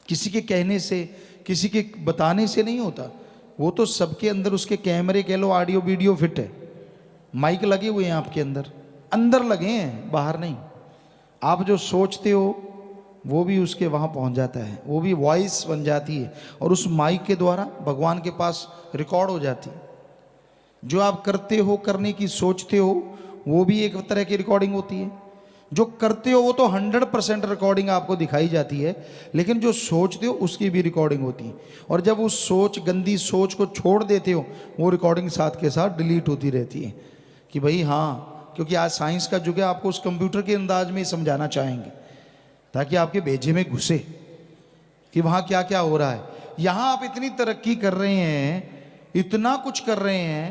किसी के कहने से, किसी के बताने से नहीं होता। वो तो सबके अंदर, उसके कैमरे कह लो, ऑडियो वीडियो फिट है, माइक लगे हुए हैं आपके अंदर लगे हैं, बाहर नहीं। आप जो सोचते हो वो भी उसके वहाँ पहुँच जाता है, वो भी वॉइस बन जाती है, और उस माइक के द्वारा भगवान के पास रिकॉर्ड हो जाती है। जो आप करते हो, करने की सोचते हो, वो भी एक तरह की रिकॉर्डिंग होती है। जो करते हो वो तो 100% रिकॉर्डिंग आपको दिखाई जाती है, लेकिन जो सोचते हो उसकी भी रिकॉर्डिंग होती है। और जब उस सोच, गंदी सोच को छोड़ देते हो, वो रिकॉर्डिंग साथ के साथ डिलीट होती रहती है कि भाई हाँ, क्योंकि आज साइंस का युग है, आपको उस कंप्यूटर के अंदाज में ही समझाना चाहेंगे ताकि आपके भेजे में घुसे कि वहाँ क्या क्या हो रहा है। यहाँ आप इतनी तरक्की कर रहे हैं, इतना कुछ कर रहे हैं,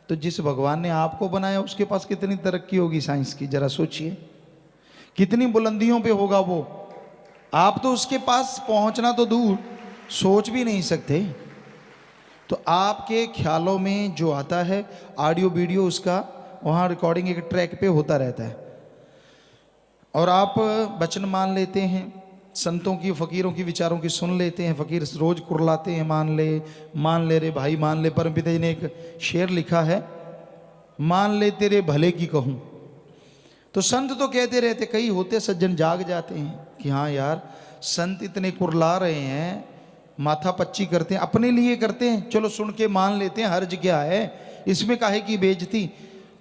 तो जिस भगवान ने आपको बनाया उसके पास कितनी तरक्की होगी साइंस की, जरा सोचिए, कितनी बुलंदियों पे होगा वो। आप तो उसके पास पहुंचना तो दूर, सोच भी नहीं सकते। तो आपके ख्यालों में जो आता है ऑडियो वीडियो, उसका वहाँ रिकॉर्डिंग एक ट्रैक पे होता रहता है। और आप वचन मान लेते हैं, संतों की, फकीरों की विचारों की सुन लेते हैं। फकीर रोज कुरलाते हैं, मान ले रे भाई मान ले। परमपिता जी ने एक शेर लिखा है, मान ले तेरे भले की कहूँ। तो संत तो कहते रहते, कई होते सज्जन जाग जाते हैं कि हाँ यार, संत इतने कुरला रहे हैं, माथा पच्ची करते हैं, अपने लिए करते हैं, चलो सुन के मान लेते हैं, हर्ज क्या है इसमें, काहे की बेइज्जती।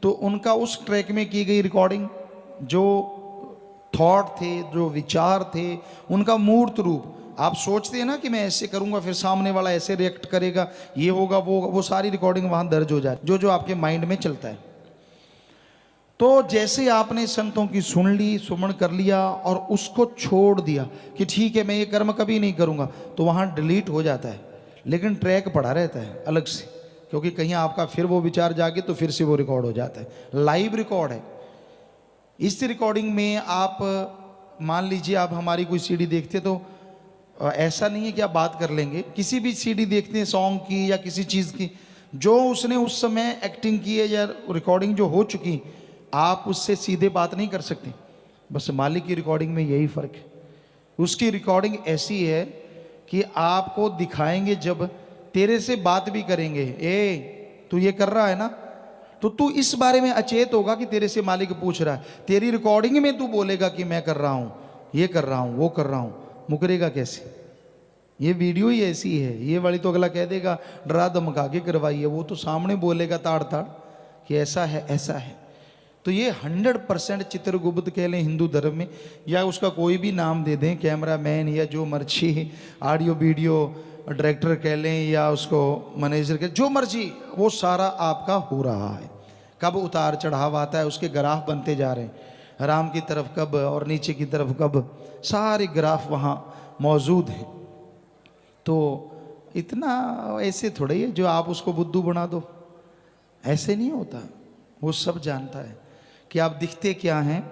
तो उनका उस ट्रैक में की गई रिकॉर्डिंग, जो थॉट थे, जो विचार थे, उनका मूर्त रूप आप सोचते हैं ना कि मैं ऐसे करूंगा फिर सामने वाला ऐसे रिएक्ट करेगा, ये होगा वो सारी रिकॉर्डिंग वहां दर्ज हो जाए, जो आपके माइंड में चलता है। तो जैसे आपने संतों की सुन ली, सुमन कर लिया और उसको छोड़ दिया कि ठीक है मैं ये कर्म कभी नहीं करूंगा, तो वहां डिलीट हो जाता है, लेकिन ट्रैक पड़ा रहता है अलग से, क्योंकि कहीं आपका फिर वो विचार जागे तो फिर से वो रिकॉर्ड हो जाता है, लाइव रिकॉर्ड है। इस रिकॉर्डिंग में आप मान लीजिए आप हमारी कोई सीडी देखते, तो ऐसा नहीं है कि आप बात कर लेंगे, किसी भी सीडी देखते हैं सॉन्ग की या किसी चीज़ की, जो उसने उस समय एक्टिंग की है या रिकॉर्डिंग जो हो चुकी, आप उससे सीधे बात नहीं कर सकते। बस मालिक की रिकॉर्डिंग में यही फ़र्क है। उसकी रिकॉर्डिंग ऐसी है कि आपको दिखाएंगे, जब तेरे से बात भी करेंगे, ए तू ये कर रहा है ना, तो तू इस बारे में अचेत होगा कि तेरे से मालिक पूछ रहा है। तेरी रिकॉर्डिंग में तू बोलेगा कि मैं कर रहा हूँ, ये कर रहा हूँ, वो कर रहा हूँ, मुकरेगा कैसे? ये वीडियो ही ऐसी है। ये वाली तो अगला कह देगा डरा धमका के करवाई है, वो तो सामने बोलेगा ताड़ ताड़ कि ऐसा है ऐसा है। तो ये 100% चित्रगुप्त कह लें हिंदू धर्म में, या उसका कोई भी नाम दे दें, कैमरा मैन या जो मर्जी, ऑडियो वीडियो डायरेक्टर कह लें या उसको मैनेजर कह, जो मर्जी, वो सारा आपका हो रहा है। कब उतार चढ़ाव आता है उसके ग्राफ बनते जा रहे हैं, राम की तरफ कब और नीचे की तरफ कब, सारे ग्राफ वहाँ मौजूद हैं। तो इतना ऐसे थोड़ा ही है जो आप उसको बुद्धू बना दो, ऐसे नहीं होता। वो सब जानता है कि आप दिखते क्या हैं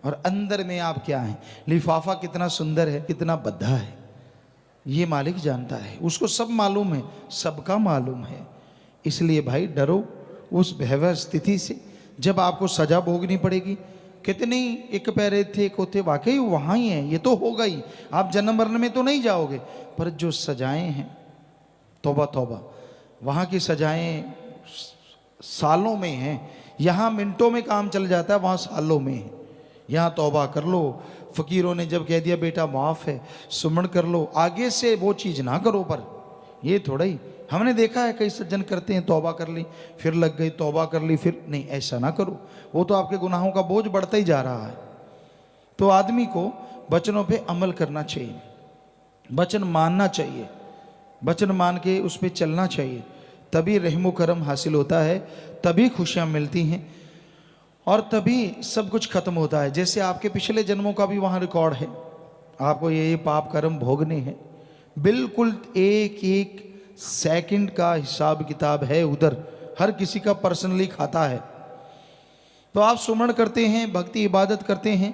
और अंदर में आप क्या हैं, लिफाफा कितना सुंदर है, कितना बद्धा है, ये मालिक जानता है, उसको सब मालूम है, सबका मालूम है। इसलिए भाई डरो उस भयावह स्थिति से जब आपको सजा भोगनी पड़ेगी। कितने एक पैरे थे कोते, वाकई वहाँ ही है, ये तो होगा ही, आप जन्म मरण में तो नहीं जाओगे, पर जो सजाएं हैं, तौबा तौबा, वहाँ की सजाएं सालों में हैं। यहाँ मिनटों में काम चल जाता है, वहाँ सालों में है। यहाँ तौबा कर लो, फ़कीरों ने जब कह दिया बेटा माफ़ है, सुमन कर लो, आगे से वो चीज़ ना करो। पर ये थोड़ा ही, हमने देखा है कई सज्जन करते हैं, तौबा कर ली फिर लग गई, तौबा कर ली फिर नहीं, ऐसा ना करो, वो तो आपके गुनाहों का बोझ बढ़ता ही जा रहा है। तो आदमी को वचनों पे अमल करना चाहिए, वचन मानना चाहिए, वचन मान के उस पर चलना चाहिए, तभी रहमो करम हासिल होता है, तभी खुशियाँ मिलती हैं और तभी सब कुछ खत्म होता है। जैसे आपके पिछले जन्मों का भी वहाँ रिकॉर्ड है, आपको ये पाप कर्म भोगने हैं, बिल्कुल एक एक सेकंड का हिसाब किताब है उधर, हर किसी का पर्सनली खाता है। तो आप सुमरण करते हैं, भक्ति इबादत करते हैं,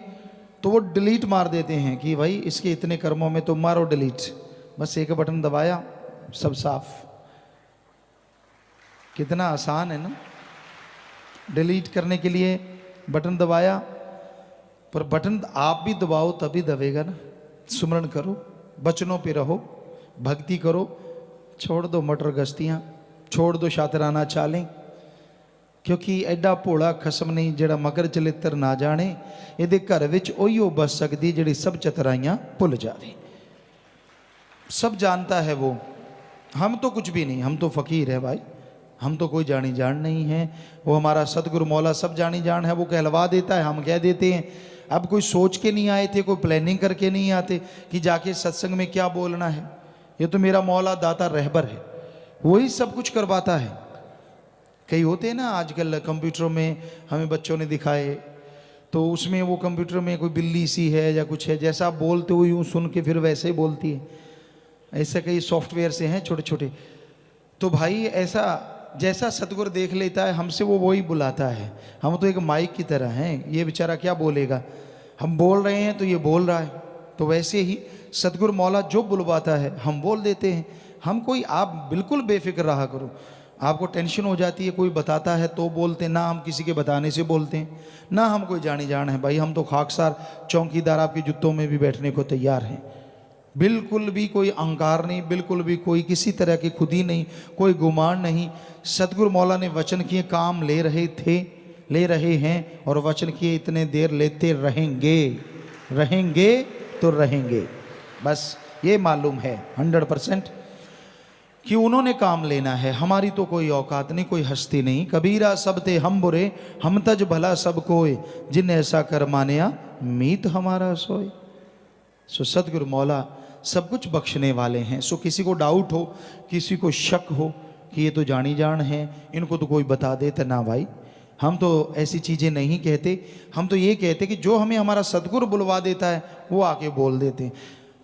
तो वो डिलीट मार देते हैं कि भाई इसके इतने कर्मों में तो मारो डिलीट, बस एक बटन दबाया सब साफ। कितना आसान है ना, डिलीट करने के लिए बटन दबाया, पर बटन आप भी दबाओ तभी दबेगा ना। सुमरण करो, बचनों पे रहो, भक्ति करो, छोड़ दो मटर गश्तियाँ, छोड़ दो शातराना चालें, क्योंकि एडा भोला खसम नहीं ਜਿਹੜਾ मगर चलित्र ना जाने, ਇਹਦੇ घर विच ओहियो बस सकती ਜਿਹੜੀ सब चतुराइयाँ भुल जावे। सब जानता है वो, हम तो कुछ भी नहीं, हम तो फ़कीर है भाई, हम तो कोई जानी जान नहीं है, वो हमारा सतगुरु मौला सब जानी जान है, वो कहलवा देता है, हम कह देते हैं। अब कोई सोच के नहीं आए थे, कोई प्लानिंग करके नहीं आते कि जाके सत्संग में क्या बोलना है। ये तो मेरा मौला दाता रहबर है, वही सब कुछ करवाता है। कई होते हैं ना आजकल कंप्यूटरों में, हमें बच्चों ने दिखाए, तो उसमें वो कंप्यूटर में कोई बिल्ली सी है या कुछ है, जैसा आप बोलते हो यूँ सुन के फिर वैसे ही बोलती है। ऐसे कई सॉफ्टवेयर से हैं छोटे छोटे। तो भाई ऐसा जैसा सतगुरु देख लेता है हमसे, वो वही बुलाता है। हम तो एक माइक की तरह हैं, ये बेचारा क्या बोलेगा, हम बोल रहे हैं तो ये बोल रहा है। तो वैसे ही सतगुरु मौला जो बुलवाता है हम बोल देते हैं। हम कोई, आप बिल्कुल बेफिक्र रहा करो, आपको टेंशन हो जाती है कोई बताता है तो बोलते हैं, ना हम किसी के बताने से बोलते हैं, ना हम कोई जानी जान है। भाई हम तो खाकसार चौकीदार आपके जूतों में भी बैठने को तैयार हैं। बिल्कुल भी कोई अहंकार नहीं, बिल्कुल भी कोई किसी तरह की खुदी नहीं, कोई गुमान नहीं। सतगुरु मौला ने वचन किए, काम ले रहे थे, ले रहे हैं, और वचन किए इतने देर लेते रहेंगे, रहेंगे तो रहेंगे। बस ये मालूम है 100% कि उन्होंने काम लेना है। हमारी तो कोई औकात नहीं, कोई हस्ती नहीं। कबीरा सब ते हम बुरे, हम तज भला सब कोय, जिन ऐसा कर मानिया मीत हमारा सोए। सो सतगुरु मौला सब कुछ बख्शने वाले हैं। सो किसी को डाउट हो, किसी को शक हो कि ये तो जानी जान है, इनको तो कोई बता दे, तो ना भाई, हम तो ऐसी चीज़ें नहीं कहते। हम तो ये कहते कि जो हमें हमारा सतगुरु बुलवा देता है वो आके बोल देते हैं।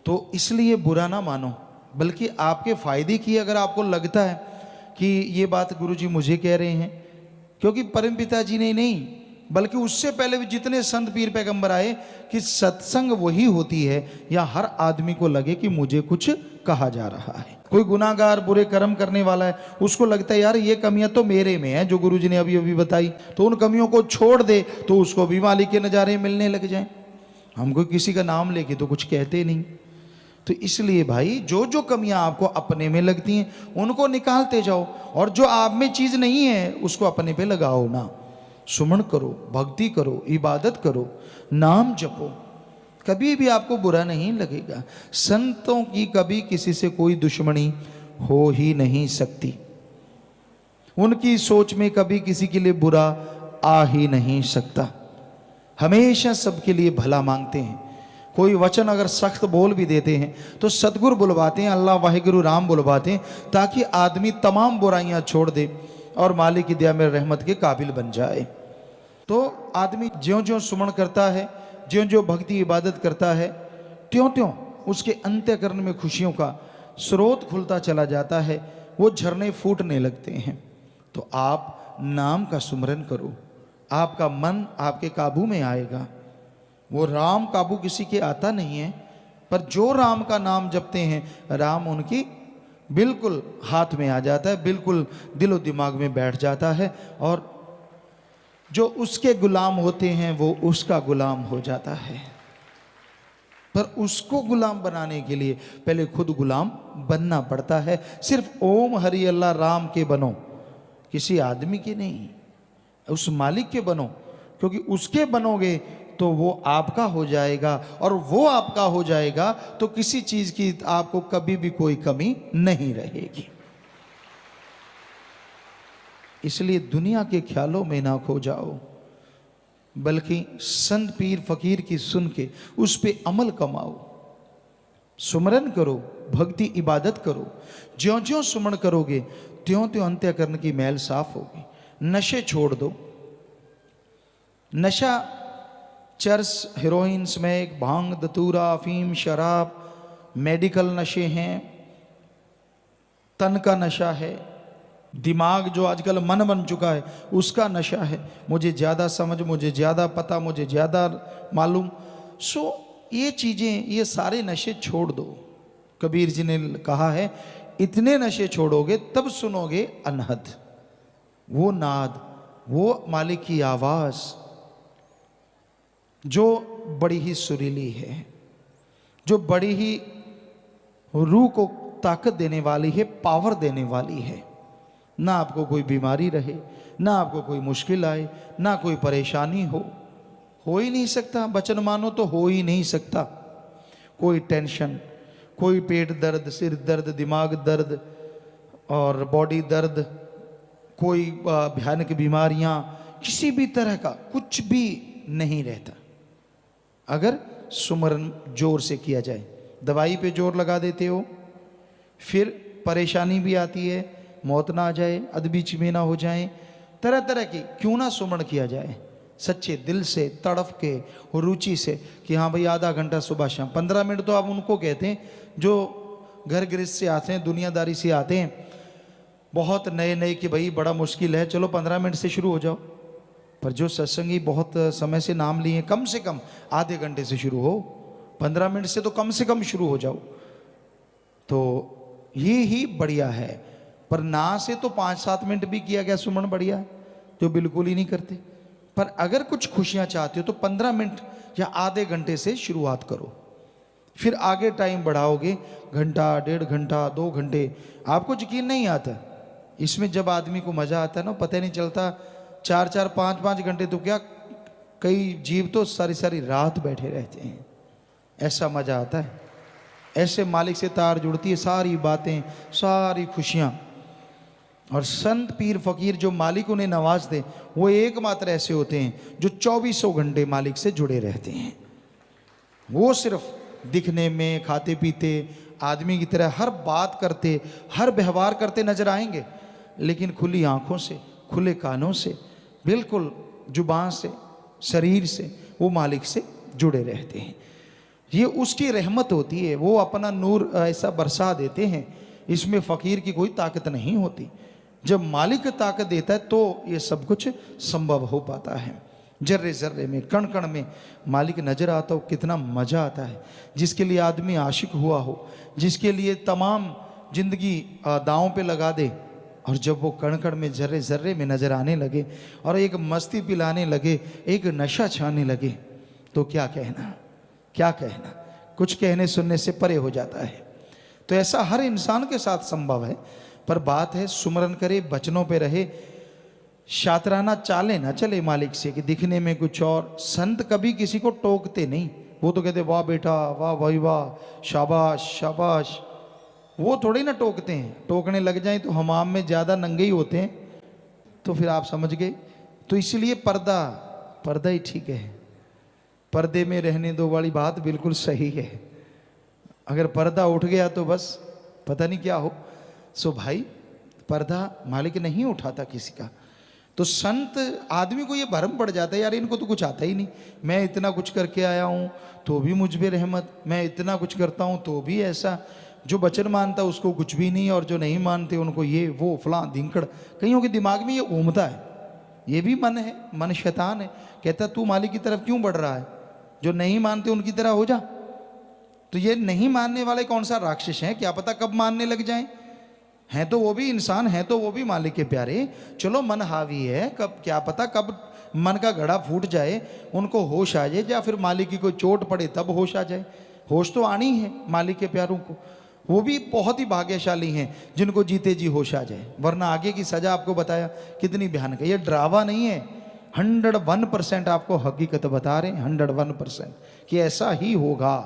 तो इसलिए बुरा ना मानो, बल्कि आपके फ़ायदे की अगर आपको लगता है कि ये बात गुरुजी मुझे कह रहे हैं, क्योंकि परमपिता जी ने नहीं बल्कि उससे पहले भी जितने संत पीर पैगंबर आए कि सत्संग वही होती है या हर आदमी को लगे कि मुझे कुछ कहा जा रहा है। कोई गुनाहगार बुरे कर्म करने वाला है, उसको लगता है यार ये कमियां तो मेरे में है जो गुरुजी ने अभी अभी बताई, तो उन कमियों को छोड़ दे तो उसको भी मालिक के नज़ारे मिलने लग जाए। हम कोई किसी का नाम लेके तो कुछ कहते नहीं। तो इसलिए भाई जो जो कमियां आपको अपने में लगती हैं उनको निकालते जाओ, और जो आप में चीज़ नहीं है उसको अपने पे लगाओ ना। सुमन करो, भक्ति करो, इबादत करो, नाम जपो, कभी भी आपको बुरा नहीं लगेगा। संतों की कभी किसी से कोई दुश्मनी हो ही नहीं सकती, उनकी सोच में कभी किसी के लिए बुरा आ ही नहीं सकता। हमेशा सबके लिए भला मांगते हैं। कोई वचन अगर सख्त बोल भी देते हैं तो सतगुरु बुलवाते हैं, अल्लाह वाहिगुरु राम बुलवाते हैं, ताकि आदमी तमाम बुराइयां छोड़ दे और मालिक की दया में रहमत के काबिल बन जाए। तो आदमी ज्यों ज्यों सुमन करता है, ज्यों ज्यों भक्ति इबादत करता है, त्यों त्यों उसके अंतःकरण में खुशियों का स्रोत खुलता चला जाता है, वो झरने फूटने लगते हैं। तो आप नाम का सुमरन करो, आपका मन आपके काबू में आएगा। वो राम काबू किसी के आता नहीं है, पर जो राम का नाम जपते हैं राम उनकी बिल्कुल हाथ में आ जाता है, बिल्कुल दिलो दिमाग में बैठ जाता है, और जो उसके गुलाम होते हैं वो उसका गुलाम हो जाता है। पर उसको गुलाम बनाने के लिए पहले खुद गुलाम बनना पड़ता है। सिर्फ ओम हरि अल्लाह राम के बनो, किसी आदमी के नहीं, उस मालिक के बनो, क्योंकि उसके बनोगे तो वो आपका हो जाएगा, और वो आपका हो जाएगा तो किसी चीज की आपको कभी भी कोई कमी नहीं रहेगी। इसलिए दुनिया के ख्यालों में ना खो जाओ, बल्कि संत पीर फकीर की सुन के उस पे अमल कमाओ। सुमरन करो, भक्ति इबादत करो। ज्यों ज्यों सुमन करोगे त्यों त्यों अंतःकरण की मैल साफ होगी। नशे छोड़ दो। नशा चरस, हेरोइन, स्मैक, भांग, दतूरा, अफीम, शराब, मेडिकल नशे हैं, तन का नशा है, दिमाग जो आजकल मन बन चुका है उसका नशा है। मुझे ज़्यादा समझ, मुझे ज़्यादा पता, मुझे ज़्यादा मालूम। सो ये चीज़ें, ये सारे नशे छोड़ दो। कबीर जी ने कहा है इतने नशे छोड़ोगे तब सुनोगे अनहद, वो नाद, वो मालिक की आवाज़ जो बड़ी ही सुरीली है, जो बड़ी ही रूह को ताकत देने वाली है, पावर देने वाली है। ना आपको कोई बीमारी रहे, ना आपको कोई मुश्किल आए, ना कोई परेशानी हो ही नहीं सकता। वचन मानो तो हो ही नहीं सकता। कोई टेंशन, कोई पेट दर्द, सिर दर्द, दिमाग दर्द और बॉडी दर्द, कोई भयानक बीमारियां, किसी भी तरह का कुछ भी नहीं रहता अगर सुमरन जोर से किया जाए। दवाई पे जोर लगा देते हो, फिर परेशानी भी आती है, मौत ना आ जाए, अदबीच में ना हो जाए, तरह तरह की। क्यों ना सुमरण किया जाए सच्चे दिल से, तड़फ के, रुचि से कि हाँ भाई आधा घंटा सुबह शाम। 15 मिनट तो आप उनको कहते हैं जो घर गृहस्थ से आते हैं, दुनियादारी से आते हैं, बहुत नए नए कि भाई बड़ा मुश्किल है, चलो 15 मिनट से शुरू हो जाओ। पर जो सत्संगी बहुत समय से नाम लिए, कम से कम आधे घंटे से शुरू हो, 15 मिनट से तो कम से कम शुरू हो जाओ, तो ये ही बढ़िया है। पर ना से तो 5-7 मिनट भी किया गया सुमन बढ़िया है, जो बिल्कुल ही नहीं करते। पर अगर कुछ खुशियां चाहते हो तो 15 मिनट या आधे घंटे से शुरुआत करो, फिर आगे टाइम बढ़ाओगे, घंटा, 1.5 घंटा, 2 घंटे, आपको यकीन नहीं आता। इसमें जब आदमी को मजा आता है ना, पता ही नहीं चलता। 4-4, 5-5 घंटे तो क्या, कई जीव तो सारी सारी रात बैठे रहते हैं, ऐसा मजा आता है। ऐसे मालिक से तार जुड़ती है, सारी बातें, सारी खुशियां। और संत पीर फकीर जो मालिक उन्हें नवाज दे, वो एकमात्र ऐसे होते हैं जो 2400 घंटे मालिक से जुड़े रहते हैं। वो सिर्फ दिखने में, खाते पीते आदमी की तरह हर बात करते, हर व्यवहार करते नजर आएंगे, लेकिन खुली आंखों से, खुले कानों से, बिल्कुल जुबान से, शरीर से वो मालिक से जुड़े रहते हैं। ये उसकी रहमत होती है, वो अपना नूर ऐसा बरसा देते हैं, इसमें फ़कीर की कोई ताकत नहीं होती। जब मालिक ताकत देता है तो ये सब कुछ संभव हो पाता है। जर्रे जर्रे में, कण कण में मालिक नजर आता हो, कितना मजा आता है। जिसके लिए आदमी आशिक हुआ हो, जिसके लिए तमाम जिंदगी दांव पे लगा दे, और जब वो कण कण में, जर्रे जर्रे में नजर आने लगे और एक मस्ती पिलाने लगे, एक नशा छाने लगे, तो क्या कहना, क्या कहना, कुछ कहने सुनने से परे हो जाता है। तो ऐसा हर इंसान के साथ संभव है। पर बात है सुमरन करे, बचनों पे रहे, शातराना चाले ना चले मालिक से कि दिखने में कुछ और। संत कभी किसी को टोकते नहीं, वो तो कहते वाह बेटा, वाह भाई वाह, शाबाश शाबाश। वो थोड़ी ना टोकते हैं, टोकने लग जाए तो हमाम में ज़्यादा नंगे ही होते हैं, तो फिर आप समझ गए। तो इसलिए पर्दा, पर्दा ही ठीक है, पर्दे में रहने दो वाली बात बिल्कुल सही है। अगर पर्दा उठ गया तो बस पता नहीं क्या हो। सो भाई, पर्दा मालिक नहीं उठाता किसी का। तो संत आदमी को ये भरम पड़ जाता है, यार इनको तो कुछ आता ही नहीं, मैं इतना कुछ करके आया हूँ तो भी मुझ पे रहमत, मैं इतना कुछ करता हूँ तो भी ऐसा। जो वचन मानता उसको कुछ भी नहीं, और जो नहीं मानते उनको ये वो फलां धिंकड़। कईयों के दिमाग में ये घूमता है, ये भी मन है, मन शैतान है, कहता तू मालिक की तरफ क्यों बढ़ रहा है, जो नहीं मानते उनकी तरह हो जा। तो ये नहीं मानने वाले कौन सा राक्षस हैं, क्या पता कब मानने लग जाएं। हैं तो वो भी इंसान, हैं तो वो भी मालिक के प्यारे। चलो मन हावी है, कब क्या पता कब मन का घड़ा फूट जाए, उनको होश आ जाए, या फिर मालिक की कोई चोट पड़े तब होश आ जाए। होश तो आनी है मालिक के प्यारों को, वो भी बहुत ही भाग्यशाली हैं जिनको जीते जी होश आ जाए, वरना आगे की सजा आपको बताया कितनी भयानक है। ये ड्रावा नहीं है, 101% आपको हकीकत बता रहे हैं, 101% कि ऐसा ही होगा।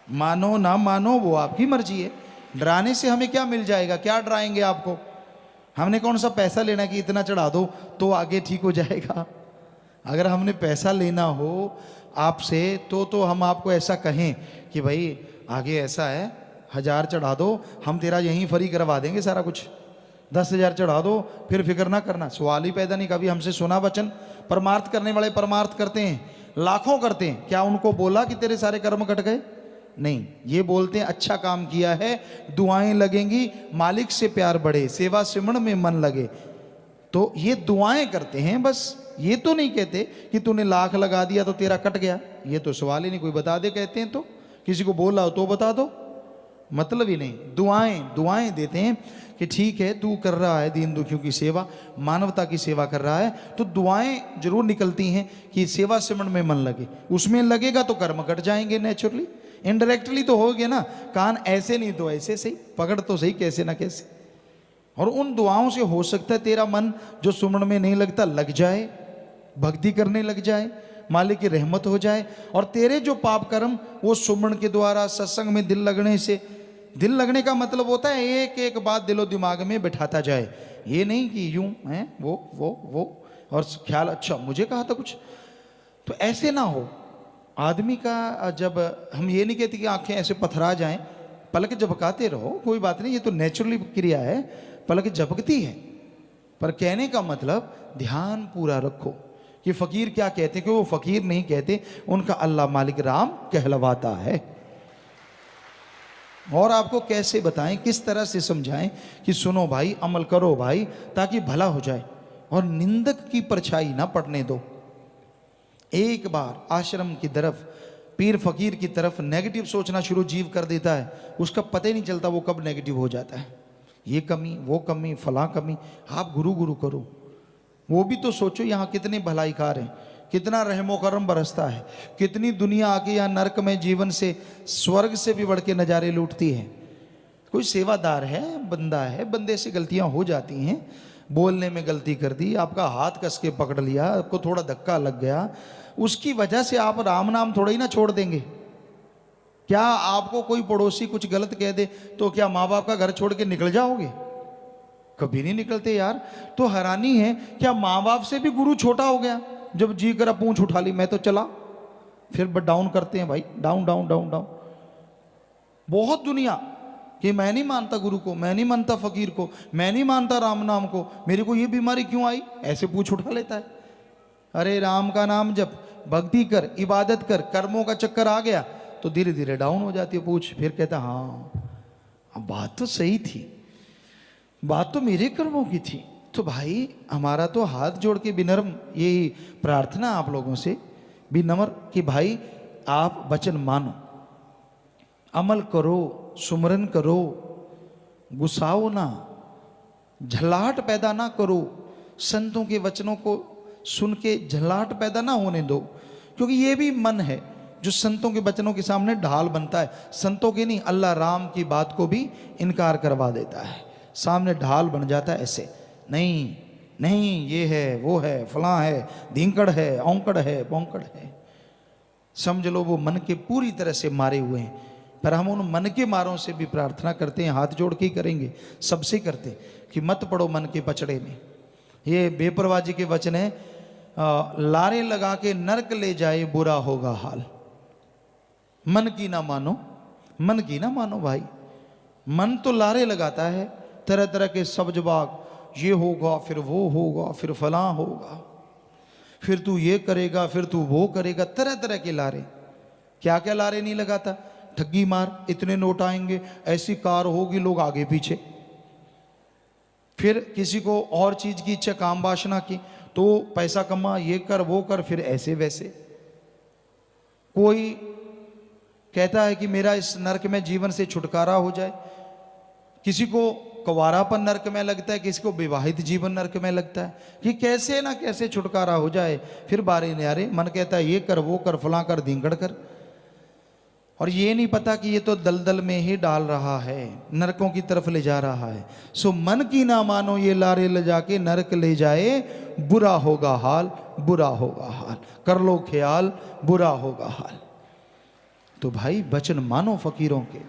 मानो ना मानो वो आपकी मर्जी है। डराने से हमें क्या मिल जाएगा, क्या डराएंगे आपको, हमने कौन सा पैसा लेना कि इतना चढ़ा दो तो आगे ठीक हो जाएगा। अगर हमने पैसा लेना हो आपसे तो हम आपको ऐसा कहें कि भाई आगे ऐसा है, 1000 चढ़ा दो, हम तेरा यहीं फ्री करवा देंगे सारा कुछ, 10,000 चढ़ा दो, फिर फिक्र ना करना। सवाल ही पैदा नहीं। कभी हमसे सुना वचन? परमार्थ करने वाले परमार्थ करते हैं, लाखों करते हैं, क्या उनको बोला कि तेरे सारे कर्म कट गए? नहीं, ये बोलते हैं अच्छा काम किया है, दुआएं लगेंगी, मालिक से प्यार बढ़े, सेवा सिमरण में मन लगे। तो ये दुआएं करते हैं बस, ये तो नहीं कहते कि तूने लाख लगा दिया तो तेरा कट गया, ये तो सवाल ही नहीं। कोई बता दे कहते हैं तो, किसी को बोला हो तो बता दो, मतलब ही नहीं। दुआएं देते हैं कि ठीक है तू कर रहा है दीन दुखियों की सेवा, मानवता की सेवा कर रहा है, तो दुआएं जरूर निकलती हैं कि सेवा सिमरण में मन लगे। उसमें लगेगा तो कर्म कट जाएंगे नेचुरली, इनडायरेक्टली तो हो गया ना। कान ऐसे नहीं तो ऐसे सही, पकड़ तो सही कैसे ना कैसे। और उन दुआओं से हो सकता है तेरा मन जो सुमरण में नहीं लगता लग जाए, भक्ति करने लग जाए, मालिक की रहमत हो जाए, और तेरे जो पाप कर्म वो सुमरण के द्वारा, सत्संग में दिल लगने से दिल लगने का मतलब होता है एक एक बात दिलो दिमाग में बिठाता जाए, ये नहीं कि यूं है वो और ख्याल अच्छा मुझे कहा था कुछ, तो ऐसे ना हो। आदमी का जब हम ये नहीं कहते कि आंखें ऐसे पथरा जाएं, पलक झपकाते रहो, कोई बात नहीं, ये तो नेचुरली क्रिया है, पलक झपकती है, पर कहने का मतलब ध्यान पूरा रखो। कि फकीर क्या कहते हैं कि वो फकीर नहीं कहते, उनका अल्लाह मालिक राम कहलवाता है। और आपको कैसे बताएं, किस तरह से समझाएं कि सुनो भाई, अमल करो भाई, ताकि भला हो जाए, और निंदक की परछाई ना पड़ने दो। एक बार आश्रम की तरफ, पीर फकीर की तरफ नेगेटिव सोचना शुरू जीव कर देता है, उसका पता ही नहीं चलता वो कब नेगेटिव हो जाता है। ये कमी, वो कमी, फला कमी। आप गुरु गुरु करो, वो भी तो सोचो यहाँ कितने भलाईकार हैं, कितना रहमो करम बरसता है, कितनी दुनिया आके यहाँ नरक में जीवन से स्वर्ग से भी बढ़ के नज़ारे लूटती है। कोई सेवादार है, बंदा है, बंदे से गलतियाँ हो जाती हैं, बोलने में गलती कर दी, आपका हाथ कस के पकड़ लिया, आपको थोड़ा धक्का लग गया, उसकी वजह से आप राम नाम थोड़ा ही ना छोड़ देंगे। क्या आपको कोई पड़ोसी कुछ गलत कह दे तो क्या माँ बाप का घर छोड़ के निकल जाओगे? कभी नहीं निकलते यार। तो हैरानी है, क्या माँ बाप से भी गुरु छोटा हो गया? जब जी करा पूंछ उठा ली मैं तो चला, फिर डाउन करते हैं भाई, डाउन डाउन डाउन डाउन। बहुत दुनिया कि मैं नहीं मानता गुरु को, मैं नहीं मानता फकीर को, मैं नहीं मानता राम नाम को, मेरे को ये बीमारी क्यों आई, ऐसे पूंछ उठा लेता है। अरे राम का नाम जप, भक्ति कर, इबादत कर, कर्मों का चक्कर आ गया तो धीरे धीरे डाउन हो जाती है पूछ। फिर कहता हाँ बात तो सही थी, बात तो मेरे कर्मों की थी। तो भाई हमारा तो हाथ जोड़ के विनम्र यही प्रार्थना आप लोगों से, विनम्र कि भाई आप वचन मानो, अमल करो, सुमरन करो, गुस्साओ ना, झल्लाहट पैदा ना करो, संतों के वचनों को सुन के झल्लाहट पैदा ना होने दो, क्योंकि ये भी मन है जो संतों के वचनों के सामने ढाल बनता है। संतों के नहीं, अल्लाह राम की बात को भी इनकार करवा देता है, सामने ढाल बन जाता है। ऐसे नहीं नहीं, ये है वो है फलां है, धींकड़ है, औंकड़ है, बौंकड़ है, समझ लो वो मन के पूरी तरह से मारे हुए हैं। पर हम उन मन के मारों से भी प्रार्थना करते हैं, हाथ जोड़ के ही करेंगे, सबसे करते कि मत पड़ो मन के पचड़े में। ये बेपरवाजी के वचन है, लारे लगा के नरक ले जाए बुरा होगा हाल। मन की ना मानो, मन की ना मानो भाई। मन तो लारे लगाता है, तरह तरह के सब जवाब, ये होगा फिर वो होगा फिर फलां होगा, फिर तू ये करेगा फिर तू वो करेगा, तरह तरह के लारे। क्या क्या लारे नहीं लगाता, ठगी मार, इतने नोट आएंगे, ऐसी कार होगी, लोग आगे पीछे। फिर किसी को और चीज की इच्छा, काम वासना की, तो पैसा कमा, ये कर वो कर, फिर ऐसे वैसे। कोई कहता है कि मेरा इस नरक में जीवन से छुटकारा हो जाए, किसी को कुंवारापन नरक में लगता है, किसी को विवाहित जीवन नरक में लगता है, कि कैसे ना कैसे छुटकारा हो जाए। फिर बारे न्यारे मन कहता है ये कर वो कर, फलां कर, धींगड़ कर, और ये नहीं पता कि ये तो दलदल में ही डाल रहा है, नरकों की तरफ ले जा रहा है। सो मन की ना मानो, ये लारे ले जाके नरक ले जाए, बुरा होगा हाल, बुरा होगा हाल, कर लो ख्याल, बुरा होगा हाल। तो भाई वचन मानो फकीरों के।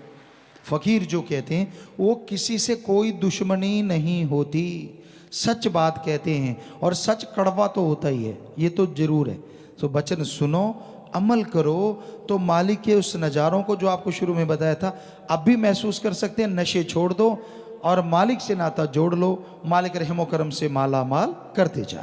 फकीर जो कहते हैं वो किसी से कोई दुश्मनी नहीं होती, सच बात कहते हैं, और सच कड़वा तो होता ही है, ये तो जरूर है। तो वचन सुनो, अमल करो, तो मालिक के उस नज़ारों को जो आपको शुरू में बताया था अब भी महसूस कर सकते हैं। नशे छोड़ दो और मालिक से नाता जोड़ लो, मालिक रहमो करम से माला माल करते जाए।